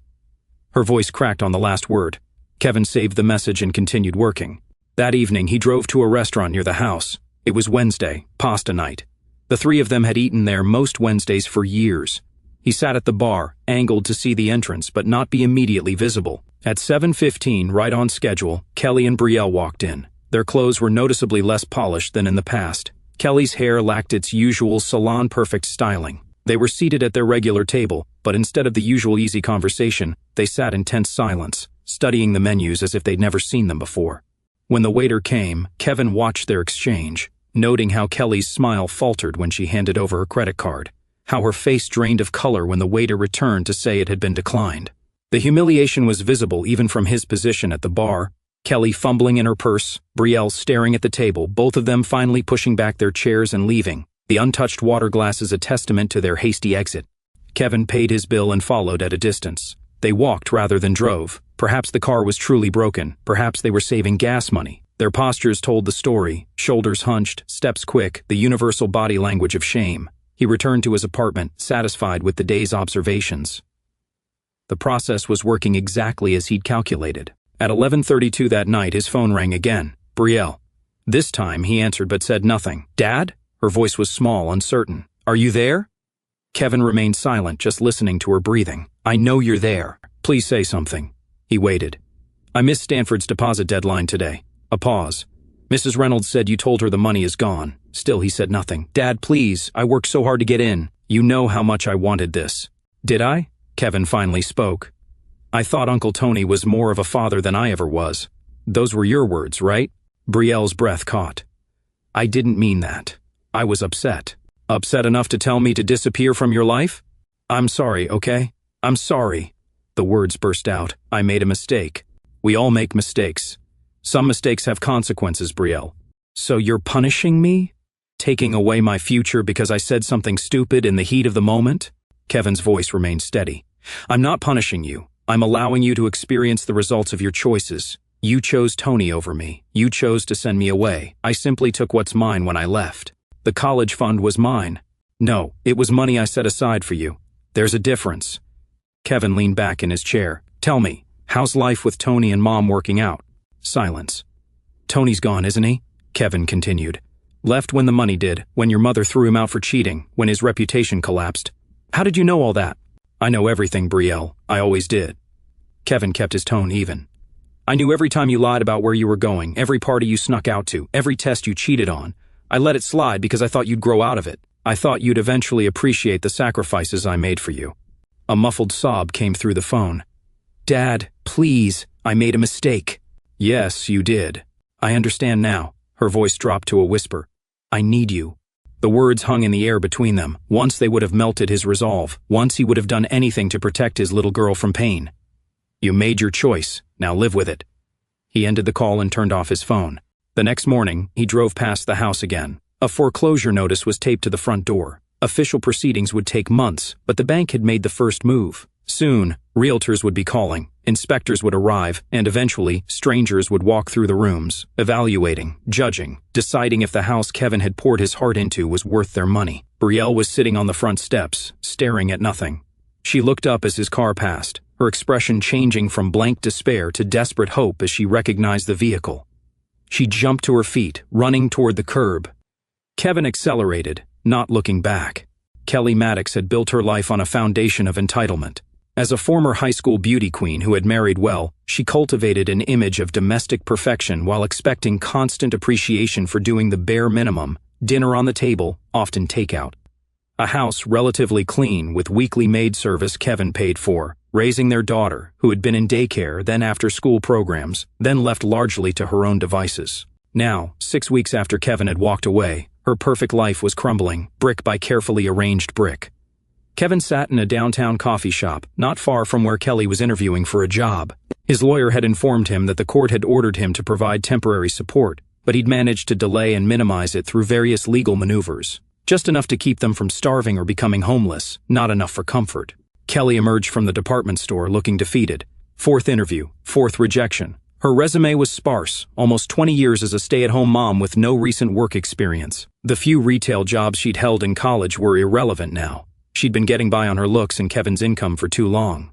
Her voice cracked on the last word. Kevin saved the message and continued working. That evening, he drove to a restaurant near the house. It was Wednesday, pasta night. The three of them had eaten there most Wednesdays for years. He sat at the bar, angled to see the entrance but not be immediately visible. At 7:15, right on schedule, Kelly and Brielle walked in. Their clothes were noticeably less polished than in the past. Kelly's hair lacked its usual salon-perfect styling. They were seated at their regular table, but instead of the usual easy conversation, they sat in tense silence, studying the menus as if they'd never seen them before. When the waiter came, Kevin watched their exchange, noting how Kelly's smile faltered when she handed over her credit card, how her face drained of color when the waiter returned to say it had been declined. The humiliation was visible even from his position at the bar, Kelly fumbling in her purse, Brielle staring at the table, both of them finally pushing back their chairs and leaving, the untouched water glasses a testament to their hasty exit. Kevin paid his bill and followed at a distance. They walked rather than drove. Perhaps the car was truly broken, perhaps they were saving gas money. Their postures told the story, shoulders hunched, steps quick, the universal body language of shame. He returned to his apartment, satisfied with the day's observations. The process was working exactly as he'd calculated. At 11:32 that night, his phone rang again. Brielle. This time, he answered but said nothing. "Dad?" Her voice was small, uncertain. "Are you there?" Kevin remained silent, just listening to her breathing. "I know you're there. Please say something." He waited. "I missed Stanford's deposit deadline today." A pause. "Mrs. Reynolds said you told her the money is gone." Still he said nothing. "Dad, please, I worked so hard to get in. You know how much I wanted this." "Did I?" Kevin finally spoke. "I thought Uncle Tony was more of a father than I ever was. Those were your words, right?" Brielle's breath caught. "I didn't mean that. I was upset. Upset enough to tell me to disappear from your life? I'm sorry, okay? I'm sorry." The words burst out. "I made a mistake. We all make mistakes. Some mistakes have consequences, Brielle. So you're punishing me? Taking away my future because I said something stupid in the heat of the moment?" Kevin's voice remained steady. "I'm not punishing you. I'm allowing you to experience the results of your choices. You chose Tony over me. You chose to send me away. I simply took what's mine when I left. The college fund was mine. No, it was money I set aside for you. There's a difference." Kevin leaned back in his chair. "Tell me, how's life with Tony and Mom working out?" Silence. "Tony's gone, isn't he?" Kevin continued. "Left when the money did, when your mother threw him out for cheating, when his reputation collapsed. How did you know all that?" "I know everything, Brielle. I always did." Kevin kept his tone even. "I knew every time you lied about where you were going, every party you snuck out to, every test you cheated on. I let it slide because I thought you'd grow out of it. I thought you'd eventually appreciate the sacrifices I made for you." A muffled sob came through the phone. "Dad, please, I made a mistake." "Yes, you did. I understand now." Her voice dropped to a whisper. "I need you." The words hung in the air between them. Once they would have melted his resolve. Once he would have done anything to protect his little girl from pain. "You made your choice. Now live with it." He ended the call and turned off his phone. The next morning, he drove past the house again. A foreclosure notice was taped to the front door. Official proceedings would take months, but the bank had made the first move. Soon, realtors would be calling, inspectors would arrive, and eventually, strangers would walk through the rooms, evaluating, judging, deciding if the house Kevin had poured his heart into was worth their money. Brielle was sitting on the front steps, staring at nothing. She looked up as his car passed, her expression changing from blank despair to desperate hope as she recognized the vehicle. She jumped to her feet, running toward the curb. Kevin accelerated, not looking back. Kelly Maddox had built her life on a foundation of entitlement. As a former high school beauty queen who had married well, she cultivated an image of domestic perfection while expecting constant appreciation for doing the bare minimum, dinner on the table, often takeout. A house relatively clean with weekly maid service Kevin paid for, raising their daughter, who had been in daycare, then after-school programs, then left largely to her own devices. Now, 6 weeks after Kevin had walked away, her perfect life was crumbling, brick by carefully arranged brick. Kevin sat in a downtown coffee shop, not far from where Kelly was interviewing for a job. His lawyer had informed him that the court had ordered him to provide temporary support, but he'd managed to delay and minimize it through various legal maneuvers. Just enough to keep them from starving or becoming homeless, not enough for comfort. Kelly emerged from the department store looking defeated. 4th interview, 4th rejection. Her resume was sparse, almost 20 years as a stay-at-home mom with no recent work experience. The few retail jobs she'd held in college were irrelevant now. She'd been getting by on her looks and Kevin's income for too long.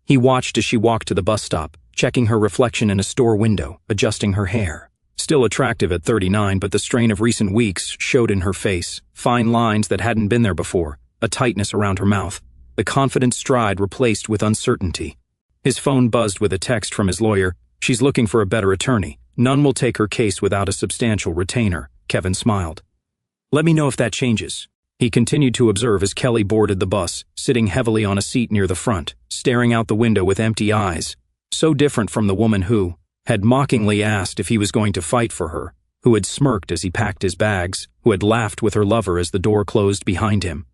He watched as she walked to the bus stop, checking her reflection in a store window, adjusting her hair. Still attractive at 39, but the strain of recent weeks showed in her face, fine lines that hadn't been there before, a tightness around her mouth, the confident stride replaced with uncertainty. His phone buzzed with a text from his lawyer. She's looking for a better attorney. None will take her case without a substantial retainer. Kevin smiled. Let me know if that changes. He continued to observe as Kelly boarded the bus, sitting heavily on a seat near the front, staring out the window with empty eyes. So different from the woman who had mockingly asked if he was going to fight for her, who had smirked as he packed his bags, who had laughed with her lover as the door closed behind him.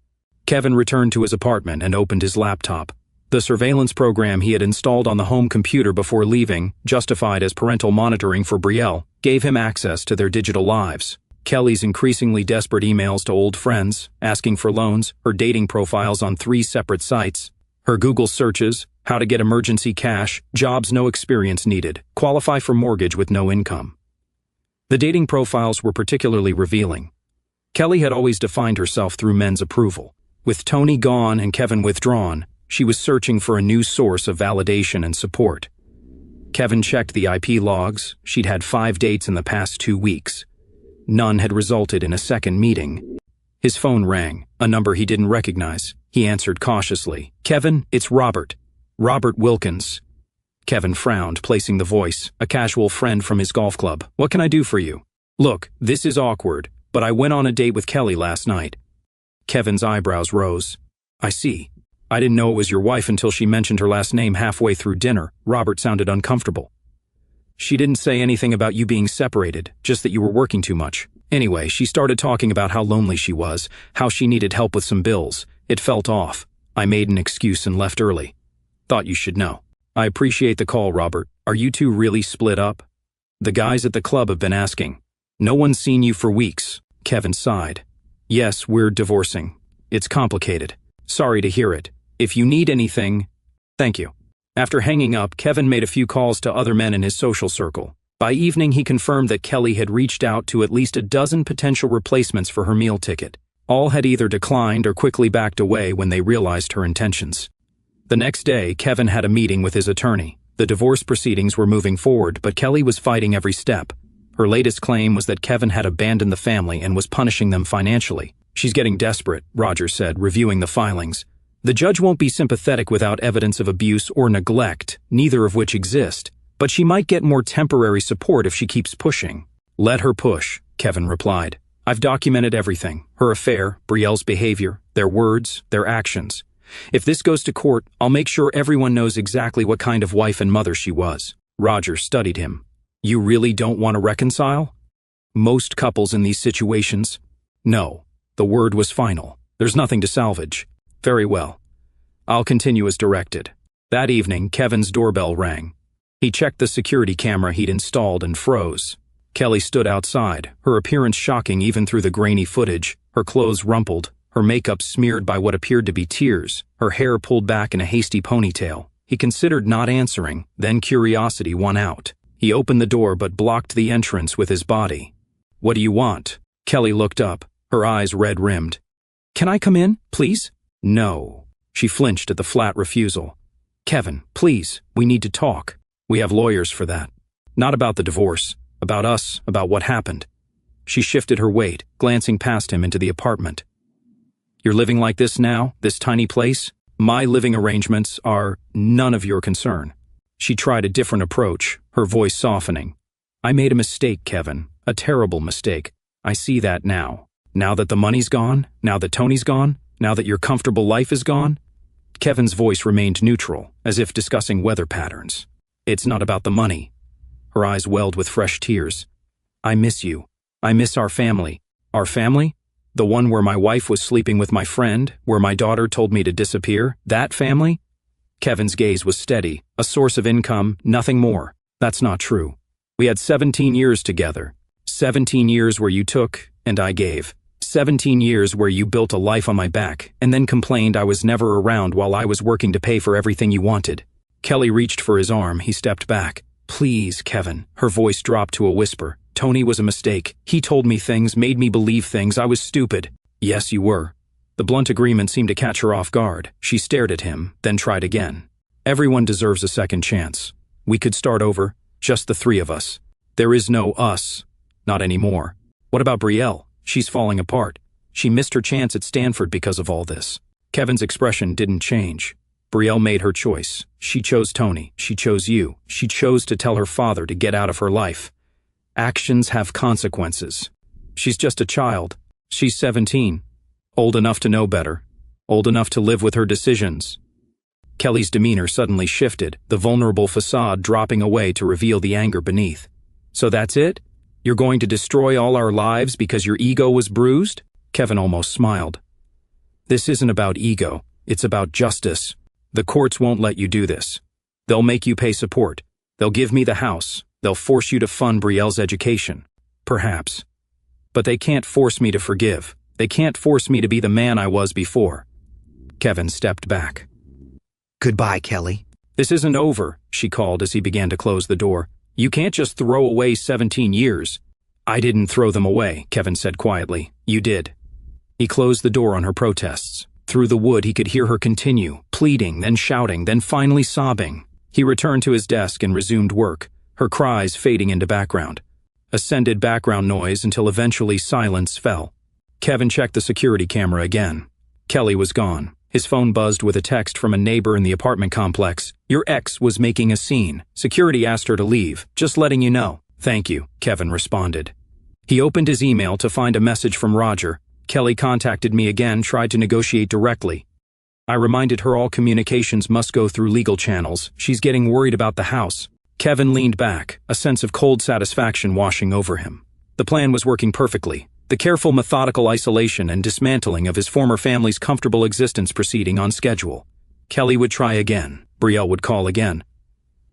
Kevin returned to his apartment and opened his laptop. The surveillance program he had installed on the home computer before leaving, justified as parental monitoring for Brielle, gave him access to their digital lives. Kelly's increasingly desperate emails to old friends, asking for loans, her dating profiles on 3 separate sites, her Google searches, how to get emergency cash, jobs no experience needed, qualify for mortgage with no income. The dating profiles were particularly revealing. Kelly had always defined herself through men's approval. With Tony gone and Kevin withdrawn, she was searching for a new source of validation and support. Kevin checked the IP logs. She'd had 5 dates in the past 2 weeks. None had resulted in a second meeting. His phone rang, a number he didn't recognize. He answered cautiously. Kevin, it's Robert. Robert Wilkins. Kevin frowned, placing the voice, a casual friend from his golf club. What can I do for you? Look, this is awkward, but I went on a date with Kelly last night. Kevin's eyebrows rose. I see. I didn't know it was your wife until she mentioned her last name halfway through dinner. Robert sounded uncomfortable. She didn't say anything about you being separated, just that you were working too much. Anyway, she started talking about how lonely she was, how she needed help with some bills. It felt off. I made an excuse and left early. Thought you should know. I appreciate the call, Robert. Are you two really split up? The guys at the club have been asking. No one's seen you for weeks. Kevin sighed. Yes, we're divorcing. It's complicated. Sorry to hear it. If you need anything, thank you. After hanging up, Kevin made a few calls to other men in his social circle. By evening, he confirmed that Kelly had reached out to at least a dozen potential replacements for her meal ticket. All had either declined or quickly backed away when they realized her intentions. The next day, Kevin had a meeting with his attorney. The divorce proceedings were moving forward, but Kelly was fighting every step. Her latest claim was that Kevin had abandoned the family and was punishing them financially. She's getting desperate, Roger said, reviewing the filings. The judge won't be sympathetic without evidence of abuse or neglect, neither of which exist, but she might get more temporary support if she keeps pushing. Let her push, Kevin replied. I've documented everything, her affair, Brielle's behavior, their words, their actions. If this goes to court, I'll make sure everyone knows exactly what kind of wife and mother she was. Roger studied him. You really don't want to reconcile? Most couples in these situations. No. The word was final. There's nothing to salvage. Very well. I'll continue as directed. That evening, Kevin's doorbell rang. He checked the security camera he'd installed and froze. Kelly stood outside, her appearance shocking even through the grainy footage, her clothes rumpled, her makeup smeared by what appeared to be tears, her hair pulled back in a hasty ponytail. He considered not answering, then curiosity won out. He opened the door but blocked the entrance with his body. What do you want? Kelly looked up, her eyes red-rimmed. Can I come in, please? No. She flinched at the flat refusal. Kevin, please, we need to talk. We have lawyers for that. Not about the divorce, about us, about what happened. She shifted her weight, glancing past him into the apartment. You're living like this now, this tiny place? My living arrangements are none of your concern. She tried a different approach, her voice softening. I made a mistake, Kevin, a terrible mistake. I see that now. Now that the money's gone, now that Tony's gone, now that your comfortable life is gone. Kevin's voice remained neutral, as if discussing weather patterns. It's not about the money. Her eyes welled with fresh tears. I miss you. I miss our family. Our family? The one where my wife was sleeping with my friend, where my daughter told me to disappear? That family? Kevin's gaze was steady, a source of income, nothing more. That's not true. We had 17 years together. 17 years where you took, and I gave. 17 years where you built a life on my back, and then complained I was never around while I was working to pay for everything you wanted. Kelly reached for his arm, he stepped back. Please, Kevin. Her voice dropped to a whisper. Tony was a mistake. He told me things, made me believe things. I was stupid. Yes, you were. The blunt agreement seemed to catch her off guard. She stared at him, then tried again. Everyone deserves a second chance. We could start over, just the 3 of us. There is no us. Not anymore. What about Brielle? She's falling apart. She missed her chance at Stanford because of all this. Kevin's expression didn't change. Brielle made her choice. She chose Tony. She chose you. She chose to tell her father to get out of her life. Actions have consequences. She's just a child. She's 17. Old enough to know better. Old enough to live with her decisions. Kelly's demeanor suddenly shifted, the vulnerable facade dropping away to reveal the anger beneath. So that's it? You're going to destroy all our lives because your ego was bruised? Kevin almost smiled. This isn't about ego. It's about justice. The courts won't let you do this. They'll make you pay support. They'll give me the house. They'll force you to fund Brielle's education. Perhaps. But they can't force me to forgive. They can't force me to be the man I was before. Kevin stepped back. Goodbye, Kelly. This isn't over, she called as he began to close the door. You can't just throw away 17 years. I didn't throw them away, Kevin said quietly. You did. He closed the door on her protests. Through the wood he could hear her continue, pleading, then shouting, then finally sobbing. He returned to his desk and resumed work, her cries fading into background. Ascended background noise until eventually silence fell. Kevin checked the security camera again. Kelly was gone. His phone buzzed with a text from a neighbor in the apartment complex. Your ex was making a scene. Security asked her to leave. Just letting you know. Thank you, Kevin responded. He opened his email to find a message from Roger. Kelly contacted me again, tried to negotiate directly. I reminded her all communications must go through legal channels. She's getting worried about the house. Kevin leaned back, a sense of cold satisfaction washing over him. The plan was working perfectly. The careful, methodical isolation and dismantling of his former family's comfortable existence proceeding on schedule. Kelly would try again. Brielle would call again.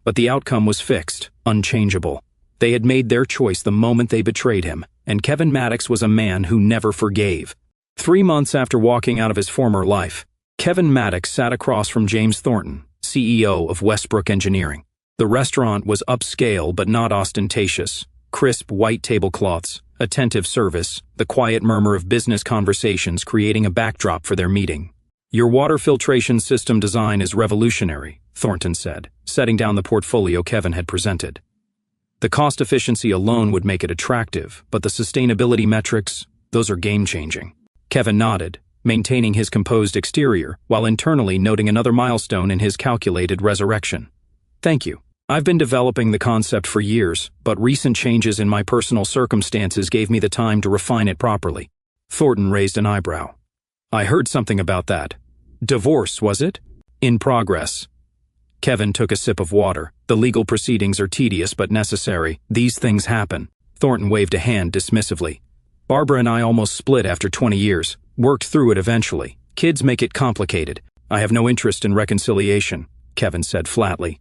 But the outcome was fixed, unchangeable. They had made their choice the moment they betrayed him, and Kevin Maddox was a man who never forgave. 3 months after walking out of his former life, Kevin Maddox sat across from James Thornton, CEO of Westbrook Engineering. The restaurant was upscale but not ostentatious. Crisp white tablecloths, attentive service, the quiet murmur of business conversations creating a backdrop for their meeting. Your water filtration system design is revolutionary, Thornton said, setting down the portfolio Kevin had presented. The cost efficiency alone would make it attractive, but the sustainability metrics, those are game-changing. Kevin nodded, maintaining his composed exterior, while internally noting another milestone in his calculated resurrection. Thank you. I've been developing the concept for years, but recent changes in my personal circumstances gave me the time to refine it properly. Thornton raised an eyebrow. I heard something about that. Divorce, was it? In progress. Kevin took a sip of water. The legal proceedings are tedious but necessary. These things happen. Thornton waved a hand dismissively. Barbara and I almost split after 20 years. Worked through it eventually. Kids make it complicated. I have no interest in reconciliation, Kevin said flatly.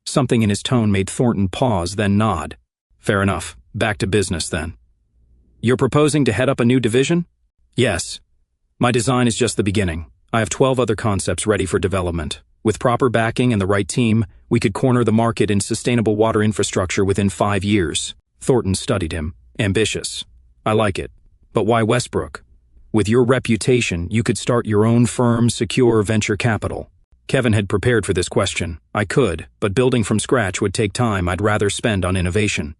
Something in his tone made Thornton pause, then nod. Fair enough. Back to business, then. You're proposing to head up a new division? Yes. My design is just the beginning. I have 12 other concepts ready for development. With proper backing and the right team, we could corner the market in sustainable water infrastructure within 5 years. Thornton studied him. Ambitious. I like it. But why Westbrook? With your reputation, you could start your own firm, secure venture capital. Kevin had prepared for this question. I could, but building from scratch would take time I'd rather spend on innovation.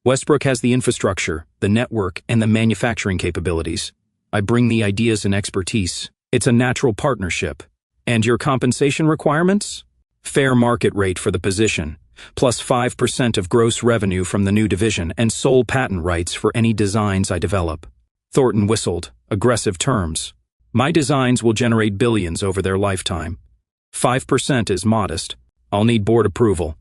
Westbrook has the infrastructure, the network, and the manufacturing capabilities. I bring the ideas and expertise. It's a natural partnership. And your compensation requirements? Fair market rate for the position, plus 5% of gross revenue from the new division and sole patent rights for any designs I develop. Thornton whistled. Aggressive terms. My designs will generate billions over their lifetime. 5% is modest. I'll need board approval.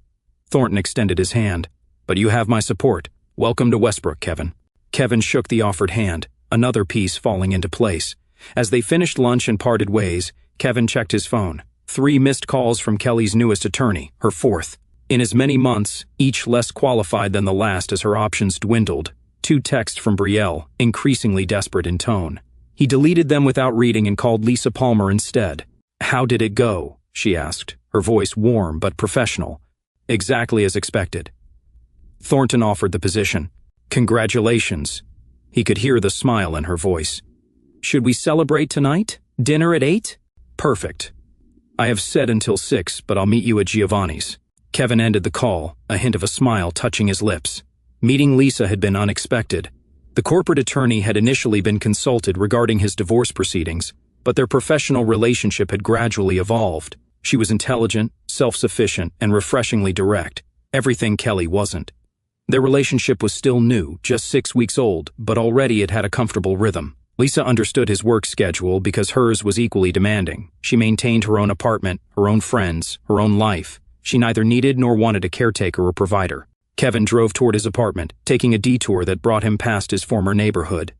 Thornton extended his hand. But you have my support. Welcome to Westbrook, Kevin. Kevin shook the offered hand, another piece falling into place. As they finished lunch and parted ways, Kevin checked his phone. 3 missed calls from Kelly's newest attorney, her 4th. In as many months, each less qualified than the last as her options dwindled. 2 texts from Brielle, increasingly desperate in tone. He deleted them without reading and called Lisa Palmer instead. How did it go? She asked, her voice warm but professional. Exactly as expected. Thornton offered the position. Congratulations. He could hear the smile in her voice. Should we celebrate tonight? Dinner at 8? Perfect. I have said until 6, but I'll meet you at Giovanni's. Kevin ended the call, a hint of a smile touching his lips. Meeting Lisa had been unexpected. The corporate attorney had initially been consulted regarding his divorce proceedings, but their professional relationship had gradually evolved. She was intelligent, self-sufficient, and refreshingly direct, everything Kelly wasn't. Their relationship was still new, just 6 weeks old, but already it had a comfortable rhythm. Lisa understood his work schedule because hers was equally demanding. She maintained her own apartment, her own friends, her own life. She neither needed nor wanted a caretaker or provider. Kevin drove toward his apartment, taking a detour that brought him past his former neighborhood.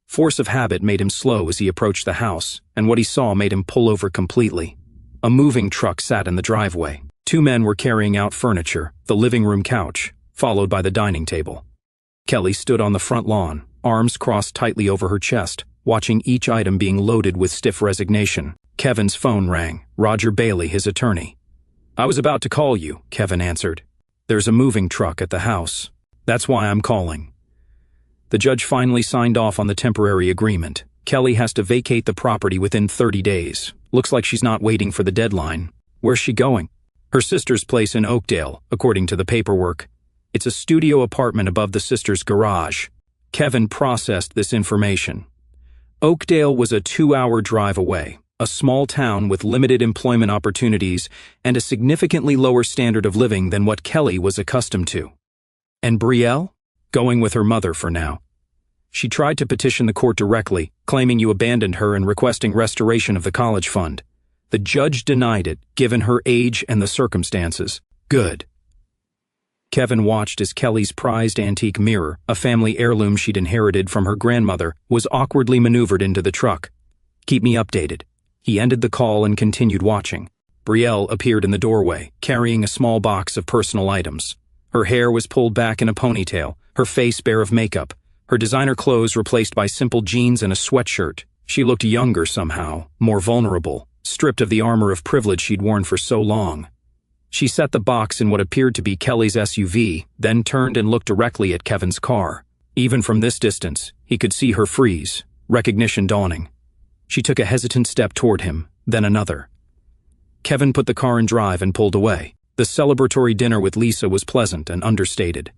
Force of habit made him slow as he approached the house, and what he saw made him pull over completely. A moving truck sat in the driveway. 2 men were carrying out furniture, the living room couch, followed by the dining table. Kelly stood on the front lawn, arms crossed tightly over her chest, watching each item being loaded with stiff resignation. Kevin's phone rang. Roger Bailey, his attorney. "I was about to call you," Kevin answered. "There's a moving truck at the house. That's why I'm calling." The judge finally signed off on the temporary agreement. Kelly has to vacate the property within 30 days. Looks like she's not waiting for the deadline. Where's she going? Her sister's place in Oakdale, according to the paperwork. It's a studio apartment above the sister's garage. Kevin processed this information. Oakdale was a 2-hour drive away, a small town with limited employment opportunities and a significantly lower standard of living than what Kelly was accustomed to. And Brielle? Going with her mother for now. She tried to petition the court directly, claiming you abandoned her and requesting restoration of the college fund. The judge denied it, given her age and the circumstances. Good. Kevin watched as Kelly's prized antique mirror, a family heirloom she'd inherited from her grandmother, was awkwardly maneuvered into the truck. "Keep me updated." He ended the call and continued watching. Brielle appeared in the doorway, carrying a small box of personal items. Her hair was pulled back in a ponytail, her face bare of makeup, her designer clothes replaced by simple jeans and a sweatshirt. She looked younger somehow, more vulnerable, stripped of the armor of privilege she'd worn for so long. She set the box in what appeared to be Kelly's SUV, then turned and looked directly at Kevin's car. Even from this distance, he could see her freeze, recognition dawning. She took a hesitant step toward him, then another. Kevin put the car in drive and pulled away. The celebratory dinner with Lisa was pleasant and understated.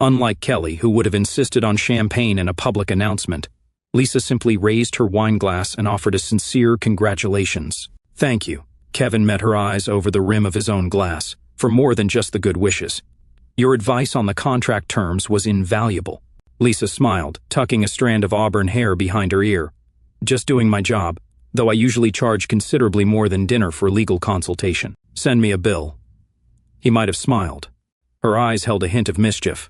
Unlike Kelly, who would have insisted on champagne and a public announcement, Lisa simply raised her wine glass and offered a sincere congratulations. "Thank you." Kevin met her eyes over the rim of his own glass, for more than just the good wishes. "Your advice on the contract terms was invaluable." Lisa smiled, tucking a strand of auburn hair behind her ear. "Just doing my job, though I usually charge considerably more than dinner for legal consultation. Send me a bill." He might have smiled. Her eyes held a hint of mischief.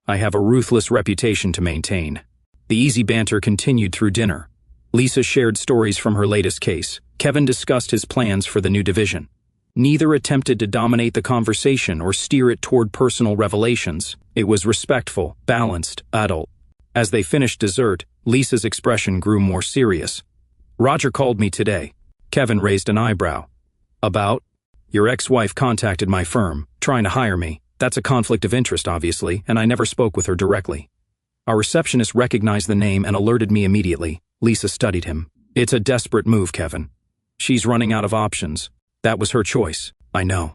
"I have a ruthless reputation to maintain." The easy banter continued through dinner. Lisa shared stories from her latest case. Kevin discussed his plans for the new division. Neither attempted to dominate the conversation or steer it toward personal revelations. It was respectful, balanced, adult. As they finished dessert, Lisa's expression grew more serious. "Roger called me today." Kevin raised an eyebrow. "About?" "Your ex-wife contacted my firm, trying to hire me. That's a conflict of interest, obviously, and I never spoke with her directly." Our receptionist recognized the name and alerted me immediately. Lisa studied him. "It's a desperate move, Kevin. She's running out of options. That was her choice." "I know."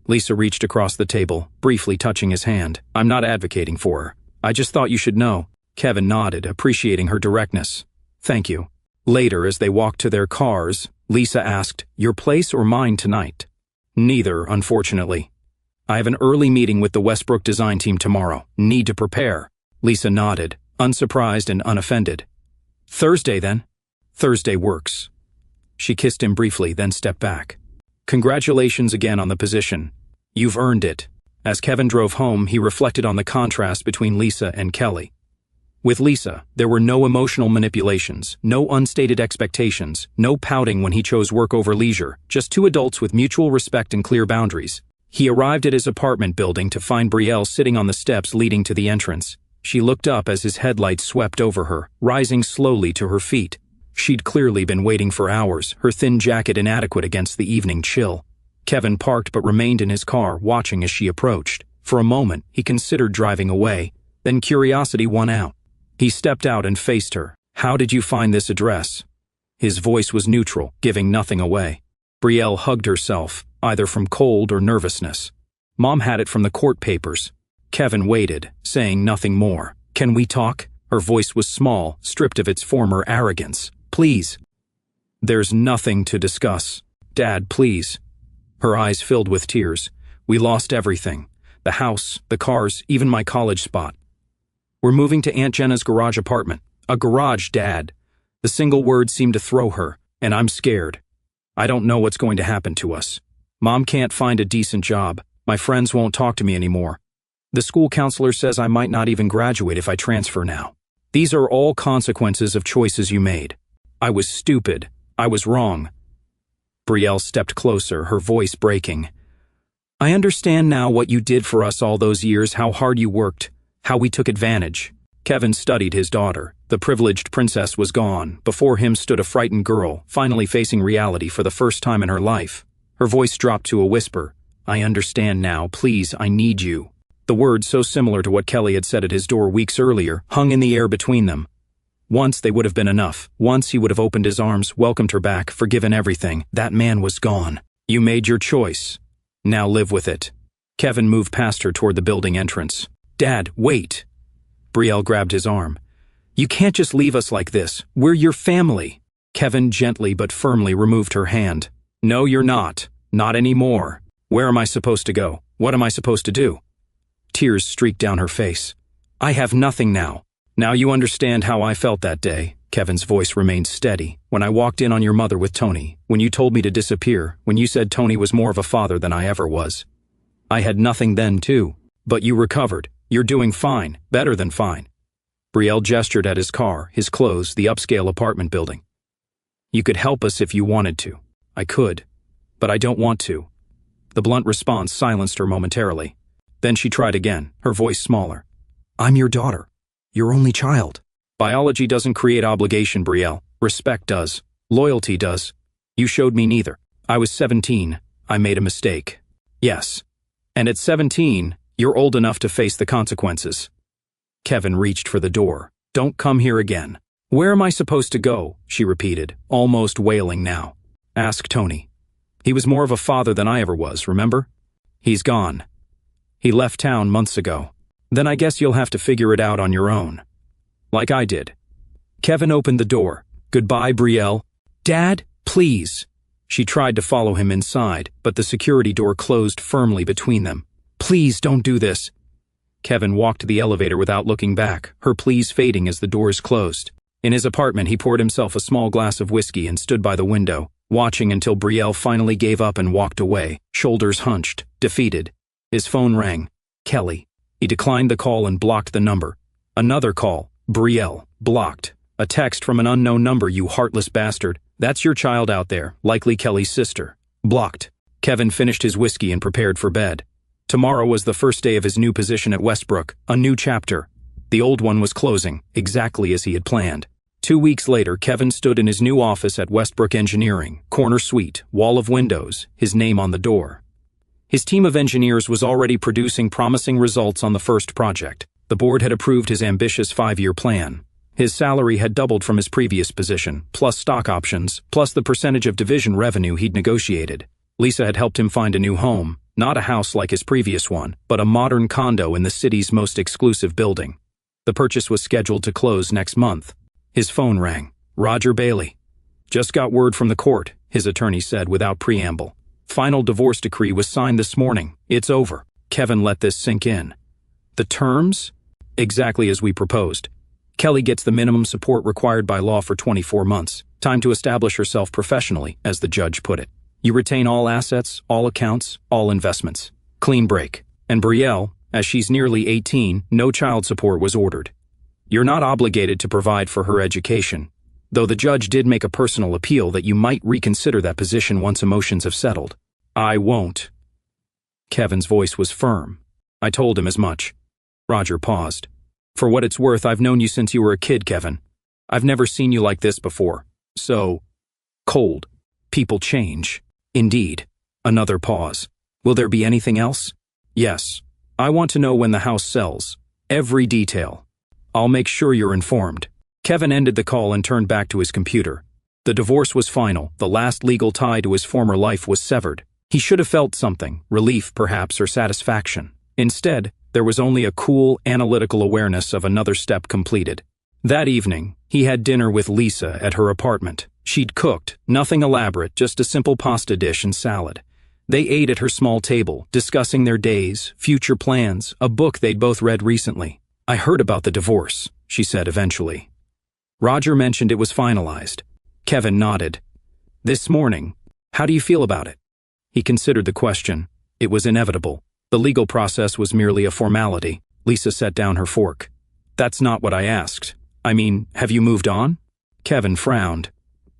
Lisa reached across the table, briefly touching his hand. "I'm not advocating for her. I just thought you should know." Kevin nodded, appreciating her directness. "Thank you." Later, as they walked to their cars, Lisa asked, "Your place or mine tonight?" "Neither, unfortunately. I have an early meeting with the Westbrook design team tomorrow. Need to prepare." Lisa nodded, unsurprised and unoffended. "Thursday, then?" "Thursday works." She kissed him briefly, then stepped back. "Congratulations again on the position. You've earned it." As Kevin drove home, he reflected on the contrast between Lisa and Kelly. With Lisa, there were no emotional manipulations, no unstated expectations, no pouting when he chose work over leisure, just 2 adults with mutual respect and clear boundaries. He arrived at his apartment building to find Brielle sitting on the steps leading to the entrance. She looked up as his headlights swept over her, rising slowly to her feet. She'd clearly been waiting for hours, her thin jacket inadequate against the evening chill. Kevin parked but remained in his car, watching as she approached. For a moment, he considered driving away, then curiosity won out. He stepped out and faced her. "How did you find this address?" His voice was neutral, giving nothing away. Brielle hugged herself, either from cold or nervousness. "Mom had it from the court papers." Kevin waited, saying nothing more. "Can we talk?" Her voice was small, stripped of its former arrogance. "Please." "There's nothing to discuss. Dad, please." Her eyes filled with tears. "We lost everything. The house, the cars, even my college spot. We're moving to Aunt Jenna's garage apartment. A garage, Dad." The single word seemed to throw her, "and I'm scared. I don't know what's going to happen to us. Mom can't find a decent job. My friends won't talk to me anymore. The school counselor says I might not even graduate if I transfer now. These are all consequences of choices you made. I was stupid. I was wrong." Brielle stepped closer, her voice breaking. "I understand now what you did for us all those years, how hard you worked, how we took advantage." Kevin studied his daughter. The privileged princess was gone. Before him stood a frightened girl, finally facing reality for the first time in her life. Her voice dropped to a whisper. "I understand now. Please, I need you." The words, so similar to what Kelly had said at his door weeks earlier, hung in the air between them. Once they would have been enough. Once he would have opened his arms, welcomed her back, forgiven everything. That man was gone. "You made your choice. Now live with it." Kevin moved past her toward the building entrance. "Dad, wait." Brielle grabbed his arm. "You can't just leave us like this. We're your family." Kevin gently but firmly removed her hand. "No, you're not. Not anymore. Where am I supposed to go? What am I supposed to do?" Tears streaked down her face. "I have nothing now. Now you understand how I felt that day." Kevin's voice remained steady. "When I walked in on your mother with Tony, when you told me to disappear, when you said Tony was more of a father than I ever was. I had nothing then, too. But you recovered. You're doing fine, better than fine." Brielle gestured at his car, his clothes, the upscale apartment building. "You could help us if you wanted to." "I could. But I don't want to." The blunt response silenced her momentarily. Then she tried again, her voice smaller. "I'm your daughter. Your only child." "Biology doesn't create obligation, Brielle. Respect does. Loyalty does. You showed me neither. I was 17. I made a mistake." "Yes. And at 17, you're old enough to face the consequences." Kevin reached for the door. "Don't come here again." "Where am I supposed to go?" she repeated, almost wailing now. "Ask Tony. He was more of a father than I ever was, remember? He's gone. He left town months ago. Then I guess you'll have to figure it out on your own. Like I did." Kevin opened the door. "Goodbye, Brielle." "Dad, please." She tried to follow him inside, but the security door closed firmly between them. "Please don't do this." Kevin walked to the elevator without looking back, her pleas fading as the doors closed. In his apartment, he poured himself a small glass of whiskey and stood by the window, watching until Brielle finally gave up and walked away, shoulders hunched, defeated. His phone rang. Kelly. He declined the call and blocked the number. Another call. Brielle. Blocked. A text from an unknown number. "You heartless bastard. That's your child out there, likely Kelly's sister." Blocked. Kevin finished his whiskey and prepared for bed. Tomorrow was the first day of his new position at Westbrook, a new chapter. The old one was closing, exactly as he had planned. 2 weeks later, Kevin stood in his new office at Westbrook Engineering, corner suite, wall of windows, his name on the door. His team of engineers was already producing promising results on the first project. The board had approved his ambitious 5-year plan. His salary had doubled from his previous position, plus stock options, plus the percentage of division revenue he'd negotiated. Lisa had helped him find a new home, not a house like his previous one, but a modern condo in the city's most exclusive building. The purchase was scheduled to close next month. His phone rang. Roger Bailey. "Just got word from the court," his attorney said without preamble. "Final divorce decree was signed this morning. It's over." Kevin let this sink in. "The terms?" "Exactly as we proposed. Kelly gets the minimum support required by law for 24 months. Time to establish herself professionally, as the judge put it. You retain all assets, all accounts, all investments. Clean break. And Brielle, as she's nearly 18, no child support was ordered. You're not obligated to provide for her education, though the judge did make a personal appeal that you might reconsider that position once emotions have settled." "I won't." Kevin's voice was firm. "I told him as much." Roger paused. "For what it's worth, I've known you since you were a kid, Kevin. I've never seen you like this before. So cold. People change." "Indeed." Another pause. "Will there be anything else?" "Yes. I want to know when the house sells. Every detail. I'll make sure you're informed." Kevin ended the call and turned back to his computer. The divorce was final. The last legal tie to his former life was severed. He should have felt something, relief perhaps, or satisfaction. Instead, There was only a cool, analytical awareness of another step completed. That evening, he had dinner with Lisa at her apartment. She'd cooked, nothing elaborate, just a simple pasta dish and salad. They ate at her small table, discussing their days, future plans, a book they'd both read recently. "I heard about the divorce," she said eventually. "Roger mentioned it was finalized." Kevin nodded. "This morning. How do you feel about it?" He considered the question. It was inevitable. The legal process was merely a formality. Lisa set down her fork. "That's not what I asked. I mean, have you moved on?" Kevin frowned.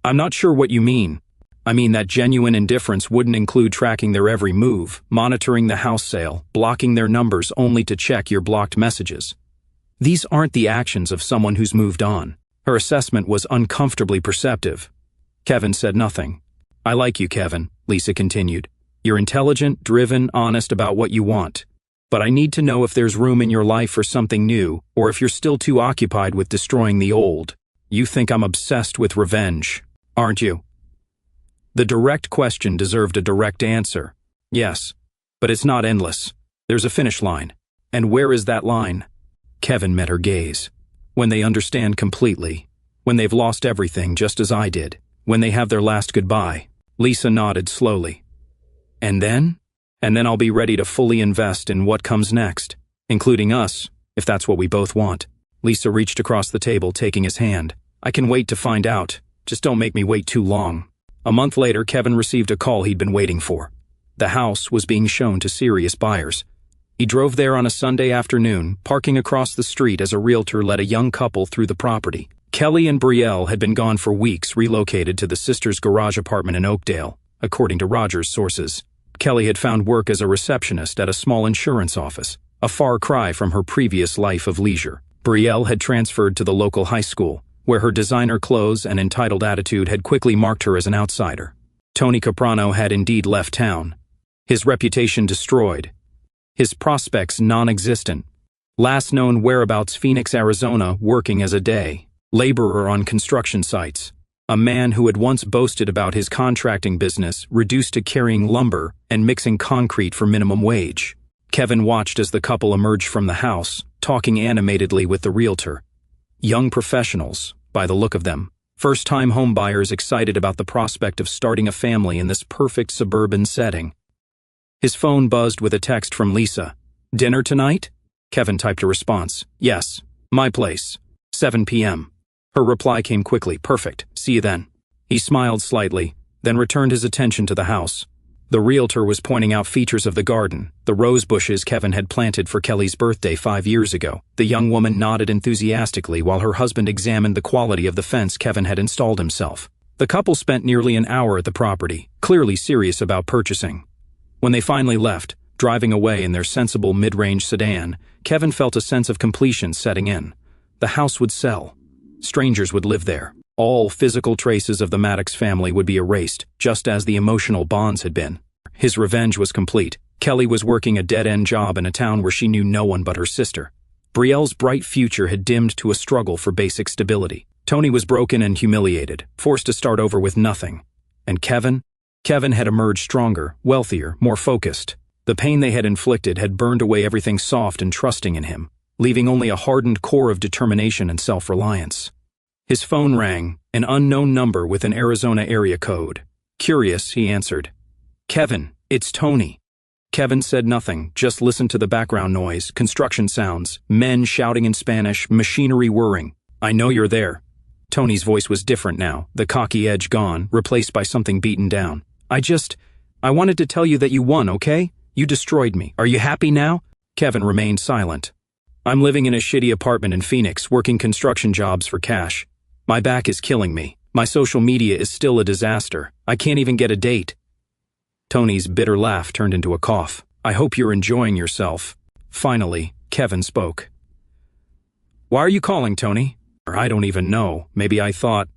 "I'm not sure what you mean. I mean that genuine indifference wouldn't include tracking their every move, monitoring the house sale, blocking their numbers only to check your blocked messages. These aren't the actions of someone who's moved on." Her assessment was uncomfortably perceptive. Kevin said nothing. "I like you, Kevin," Lisa continued. "You're intelligent, driven, honest about what you want. But I need to know if there's room in your life for something new, or if you're still too occupied with destroying the old. You think I'm obsessed with revenge, aren't you?" The direct question deserved a direct answer. Yes, but it's not endless. There's a finish line. And where is that line? Kevin met her gaze. When they understand completely. When they've lost everything, just as I did. When they have their last goodbye. Lisa nodded slowly. "And then? And then I'll be ready to fully invest in what comes next, including us, if that's what we both want." Lisa reached across the table, taking his hand. "I can wait to find out. Just don't make me wait too long." A month later, Kevin received a call he'd been waiting for. The house was being shown to serious buyers. He drove there on a Sunday afternoon, parking across the street as a realtor led a young couple through the property. Kelly and Brielle had been gone for weeks, relocated to the sisters' garage apartment in Oakdale, according to Roger's sources. Kelly had found work as a receptionist at a small insurance office, a far cry from her previous life of leisure. Brielle had transferred to the local high school, where her designer clothes and entitled attitude had quickly marked her as an outsider. Tony Caprano had indeed left town. His reputation destroyed. His prospects non-existent. Last known whereabouts Phoenix, Arizona, working as a day laborer on construction sites. A man who had once boasted about his contracting business reduced to carrying lumber and mixing concrete for minimum wage. Kevin watched as the couple emerged from the house, talking animatedly with the realtor. Young professionals, by the look of them. First-time homebuyers excited about the prospect of starting a family in this perfect suburban setting. His phone buzzed with a text from Lisa. "Dinner tonight?" Kevin typed a response. "Yes. My place. 7 p.m. Her reply came quickly. "Perfect. See you then." He smiled slightly, then returned his attention to the house. The realtor was pointing out features of the garden, the rose bushes Kevin had planted for Kelly's birthday 5 years ago. The young woman nodded enthusiastically while her husband examined the quality of the fence Kevin had installed himself. The couple spent nearly an hour at the property, clearly serious about purchasing. When they finally left, driving away in their sensible mid-range sedan, Kevin felt a sense of completion setting in. The house would sell. Strangers would live there. All physical traces of the Maddox family would be erased, just as the emotional bonds had been. His revenge was complete. Kelly was working a dead-end job in a town where she knew no one but her sister. Brielle's bright future had dimmed to a struggle for basic stability. Tony was broken and humiliated, forced to start over with nothing. And Kevin? Kevin had emerged stronger, wealthier, more focused. The pain they had inflicted had burned away everything soft and trusting in him, leaving only a hardened core of determination and self-reliance. His phone rang, an unknown number with an Arizona area code. Curious, he answered. "Kevin, it's Tony." Kevin said nothing, just listened to the background noise, construction sounds, men shouting in Spanish, machinery whirring. "I know you're there." Tony's voice was different now, the cocky edge gone, replaced by something beaten down. I wanted to tell you that you won, okay? You destroyed me. Are you happy now?" Kevin remained silent. "I'm living in a shitty apartment in Phoenix, working construction jobs for cash. My back is killing me. My social media is still a disaster. I can't even get a date." Tony's bitter laugh turned into a cough. "I hope you're enjoying yourself." Finally, Kevin spoke. "Why are you calling, Tony?" "Or I don't even know. Maybe I thought...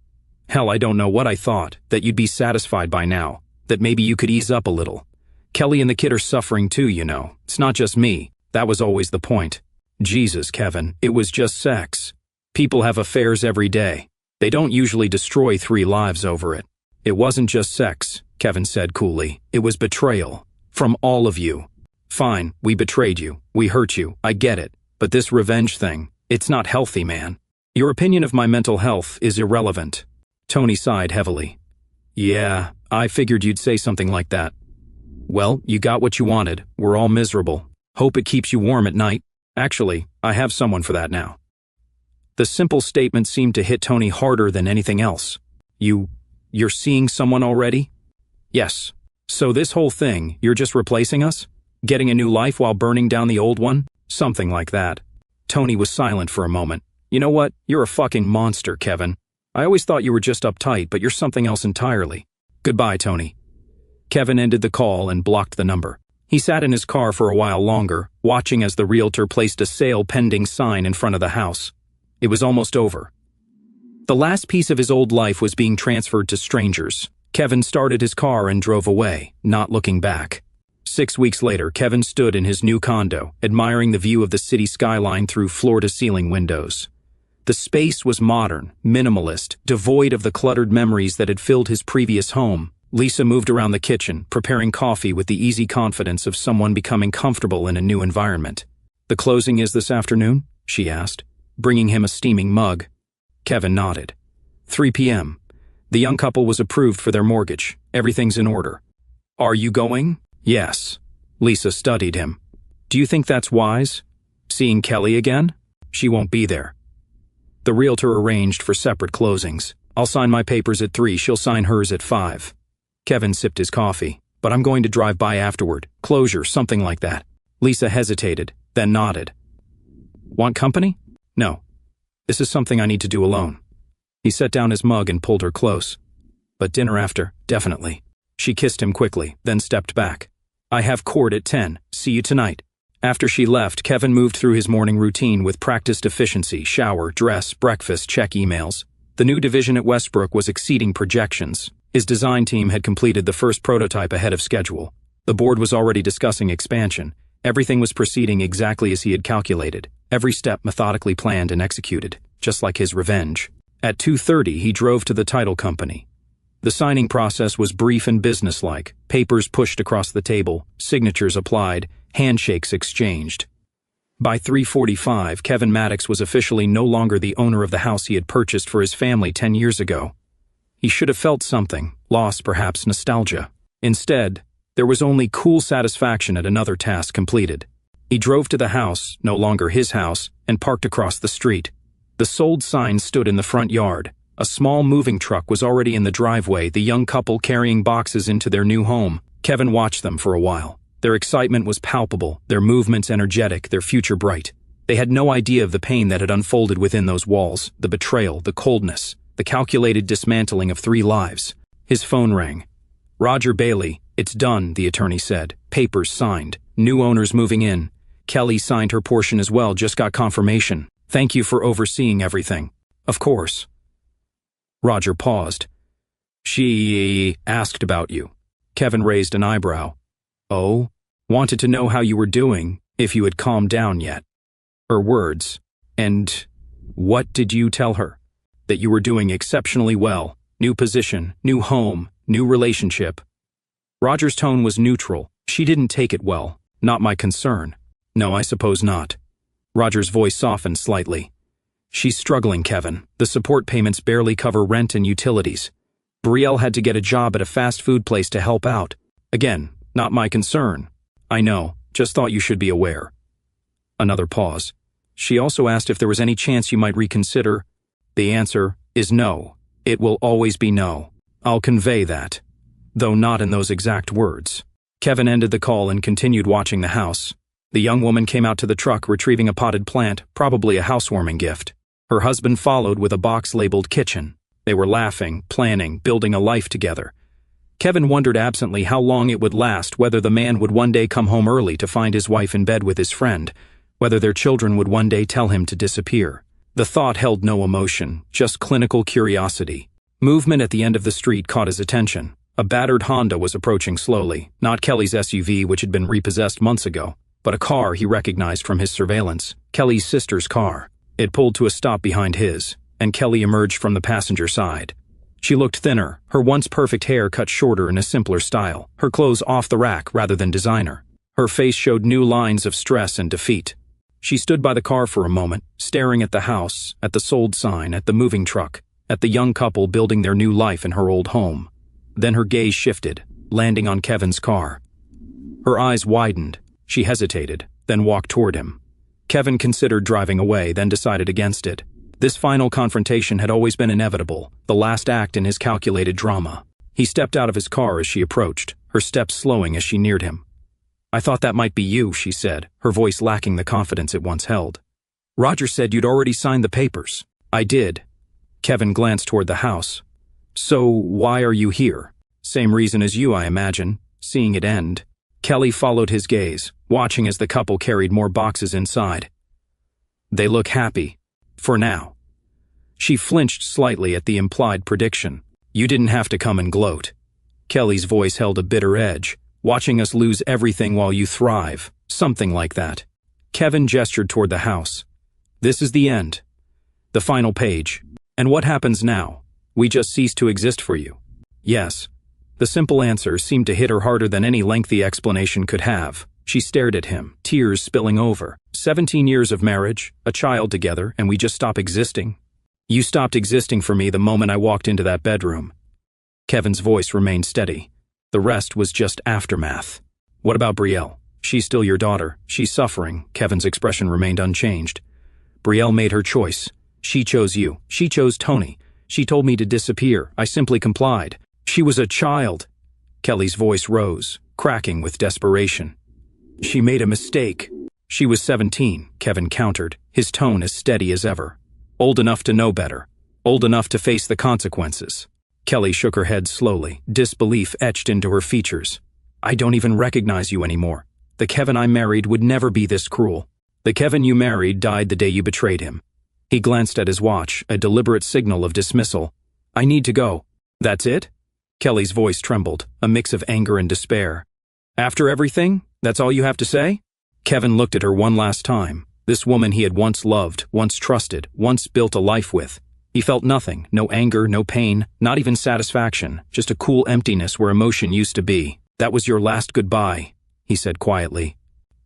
Hell, I don't know what I thought. That you'd be satisfied by now. That maybe you could ease up a little. Kelly and the kid are suffering too, you know. It's not just me. That was always the point." "Jesus, Kevin, it was just sex. People have affairs every day. They don't usually destroy 3 lives over it." "It wasn't just sex," Kevin said coolly. "It was betrayal. From all of you. Fine, we betrayed you. We hurt you. I get it. But this revenge thing, it's not healthy, man. Your opinion of my mental health is irrelevant. Tony sighed heavily. Yeah, I figured you'd say something like that. Well, you got what you wanted. We're all miserable. Hope it keeps you warm at night. Actually, I have someone for that now. The simple statement seemed to hit Tony harder than anything else. You're seeing someone already? Yes. So this whole thing, you're just replacing us? Getting a new life while burning down the old one? Something like that. Tony was silent for a moment. You know what? You're a fucking monster, Kevin. I always thought you were just uptight, but you're something else entirely. Goodbye, Tony. Kevin ended the call and blocked the number. He sat in his car for a while longer, watching as the realtor placed a sale pending sign in front of the house. It was almost over. The last piece of his old life was being transferred to strangers. Kevin started his car and drove away, not looking back. 6 weeks later, Kevin stood in his new condo, admiring the view of the city skyline through floor-to-ceiling windows. The space was modern, minimalist, devoid of the cluttered memories that had filled his previous home. Lisa moved around the kitchen, preparing coffee with the easy confidence of someone becoming comfortable in a new environment. "The closing is this afternoon?" she asked, bringing him a steaming mug. Kevin nodded. 3 p.m. The young couple was approved for their mortgage. Everything's in order. "Are you going?" "Yes." Lisa studied him. "Do you think that's wise? Seeing Kelly again?" "She won't be there." The realtor arranged for separate closings. "I'll sign my papers at 3, she'll sign hers at 5. Kevin sipped his coffee. "But I'm going to drive by afterward. Closure, something like that." Lisa hesitated, then nodded. "Want company?" "No. This is something I need to do alone." He set down his mug and pulled her close. "But dinner after, definitely." She kissed him quickly, then stepped back. "I have court at 10. See you tonight." After she left, Kevin moved through his morning routine with practiced efficiency: shower, dress, breakfast, check emails. The new division at Westbrook was exceeding projections. His design team had completed the first prototype ahead of schedule. The board was already discussing expansion. Everything was proceeding exactly as he had calculated. Every step methodically planned and executed, just like his revenge. At 2:30, he drove to the title company. The signing process was brief and businesslike. Papers pushed across the table, signatures applied, handshakes exchanged. By 3:45, Kevin Maddox was officially no longer the owner of the house he had purchased for his family 10 years ago. He should have felt something, loss, perhaps nostalgia. Instead, there was only cool satisfaction at another task completed. He drove to the house, no longer his house, and parked across the street. The sold sign stood in the front yard. A small moving truck was already in the driveway, the young couple carrying boxes into their new home. Kevin watched them for a while. Their excitement was palpable, their movements energetic, their future bright. They had no idea of the pain that had unfolded within those walls, the betrayal, the coldness, the calculated dismantling of 3 lives. His phone rang. "Roger Bailey, it's done," the attorney said. "Papers signed. New owners moving in. Kelly signed her portion as well, just got confirmation. Thank you for overseeing everything." "Of course." Roger paused. "She asked about you." Kevin raised an eyebrow. "Oh? Wanted to know how you were doing, if you had calmed down yet." Her words. "And what did you tell her?" "That you were doing exceptionally well. New position, new home, new relationship." Roger's tone was neutral. "She didn't take it well. Not my concern." "No, I suppose not." Roger's voice softened slightly. "She's struggling, Kevin. The support payments barely cover rent and utilities. Brielle had to get a job at a fast food place to help out. Again, not my concern." "I know. Just thought you should be aware." Another pause. "She also asked if there was any chance you might reconsider." "The answer is no. It will always be no. I'll convey that, though not in those exact words." Kevin ended the call and continued watching the house. The young woman came out to the truck retrieving a potted plant, probably a housewarming gift. Her husband followed with a box labeled kitchen. They were laughing, planning, building a life together. Kevin wondered absently how long it would last, whether the man would one day come home early to find his wife in bed with his friend, whether their children would one day tell him to disappear. The thought held no emotion, just clinical curiosity. Movement at the end of the street caught his attention. A battered Honda was approaching slowly, not Kelly's SUV, which had been repossessed months ago, but a car he recognized from his surveillance, Kelly's sister's car. It pulled to a stop behind his, and Kelly emerged from the passenger side. She looked thinner, her once perfect hair cut shorter in a simpler style, her clothes off the rack rather than designer. Her face showed new lines of stress and defeat. She stood by the car for a moment, staring at the house, at the sold sign, at the moving truck, at the young couple building their new life in her old home. Then her gaze shifted, landing on Kevin's car. Her eyes widened. She hesitated, then walked toward him. Kevin considered driving away, then decided against it. This final confrontation had always been inevitable, the last act in his calculated drama. He stepped out of his car as she approached, her steps slowing as she neared him. "I thought that might be you," she said, her voice lacking the confidence it once held. "Roger said you'd already signed the papers." "I did." Kevin glanced toward the house. "So why are you here?" "Same reason as you, I imagine, seeing it end." Kelly followed his gaze, watching as the couple carried more boxes inside. "They look happy. For now." She flinched slightly at the implied prediction. "You didn't have to come and gloat." Kelly's voice held a bitter edge. "Watching us lose everything while you thrive. Something like that." Kevin gestured toward the house. "This is the end. The final page. And what happens now? We just cease to exist for you." "Yes." The simple answer seemed to hit her harder than any lengthy explanation could have. She stared at him, tears spilling over. 17 years of marriage, a child together, and we just stop existing? "You stopped existing for me the moment I walked into that bedroom." Kevin's voice remained steady. The rest was just aftermath. "What about Brielle? She's still your daughter. She's suffering." Kevin's expression remained unchanged. "Brielle made her choice. She chose you. She chose Tony. She told me to disappear. I simply complied. She was a child." Kelly's voice rose, cracking with desperation. "She made a mistake." "She was 17, Kevin countered, his tone as steady as ever. "Old enough to know better. Old enough to face the consequences." Kelly shook her head slowly, disbelief etched into her features. "I don't even recognize you anymore. The Kevin I married would never be this cruel. The Kevin you married died the day you betrayed him." He glanced at his watch, a deliberate signal of dismissal. "I need to go." "That's it?" Kelly's voice trembled, a mix of anger and despair. "After everything? That's all you have to say?" Kevin looked at her one last time. This woman he had once loved, once trusted, once built a life with. He felt nothing, no anger, no pain, not even satisfaction, just a cool emptiness where emotion used to be. "That was your last goodbye," he said quietly.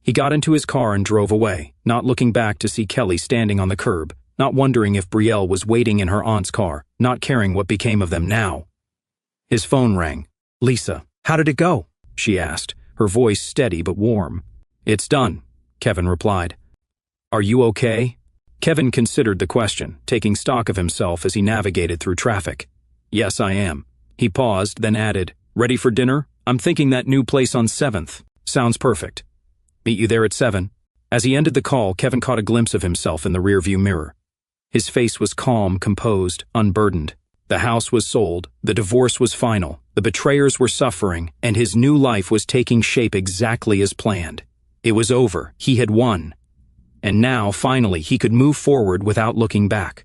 He got into his car and drove away, not looking back to see Kelly standing on the curb, not wondering if Brielle was waiting in her aunt's car, not caring what became of them now. His phone rang. "Lisa, how did it go?" she asked, her voice steady but warm. "It's done," Kevin replied. "Are you okay?" Kevin considered the question, taking stock of himself as he navigated through traffic. "Yes, I am." He paused, then added, "Ready for dinner? I'm thinking that new place on 7th. Sounds perfect. Meet you there at 7. As he ended the call, Kevin caught a glimpse of himself in the rearview mirror. His face was calm, composed, unburdened. The house was sold, the divorce was final, the betrayers were suffering, and his new life was taking shape exactly as planned. It was over. He had won. And now, finally, he could move forward without looking back.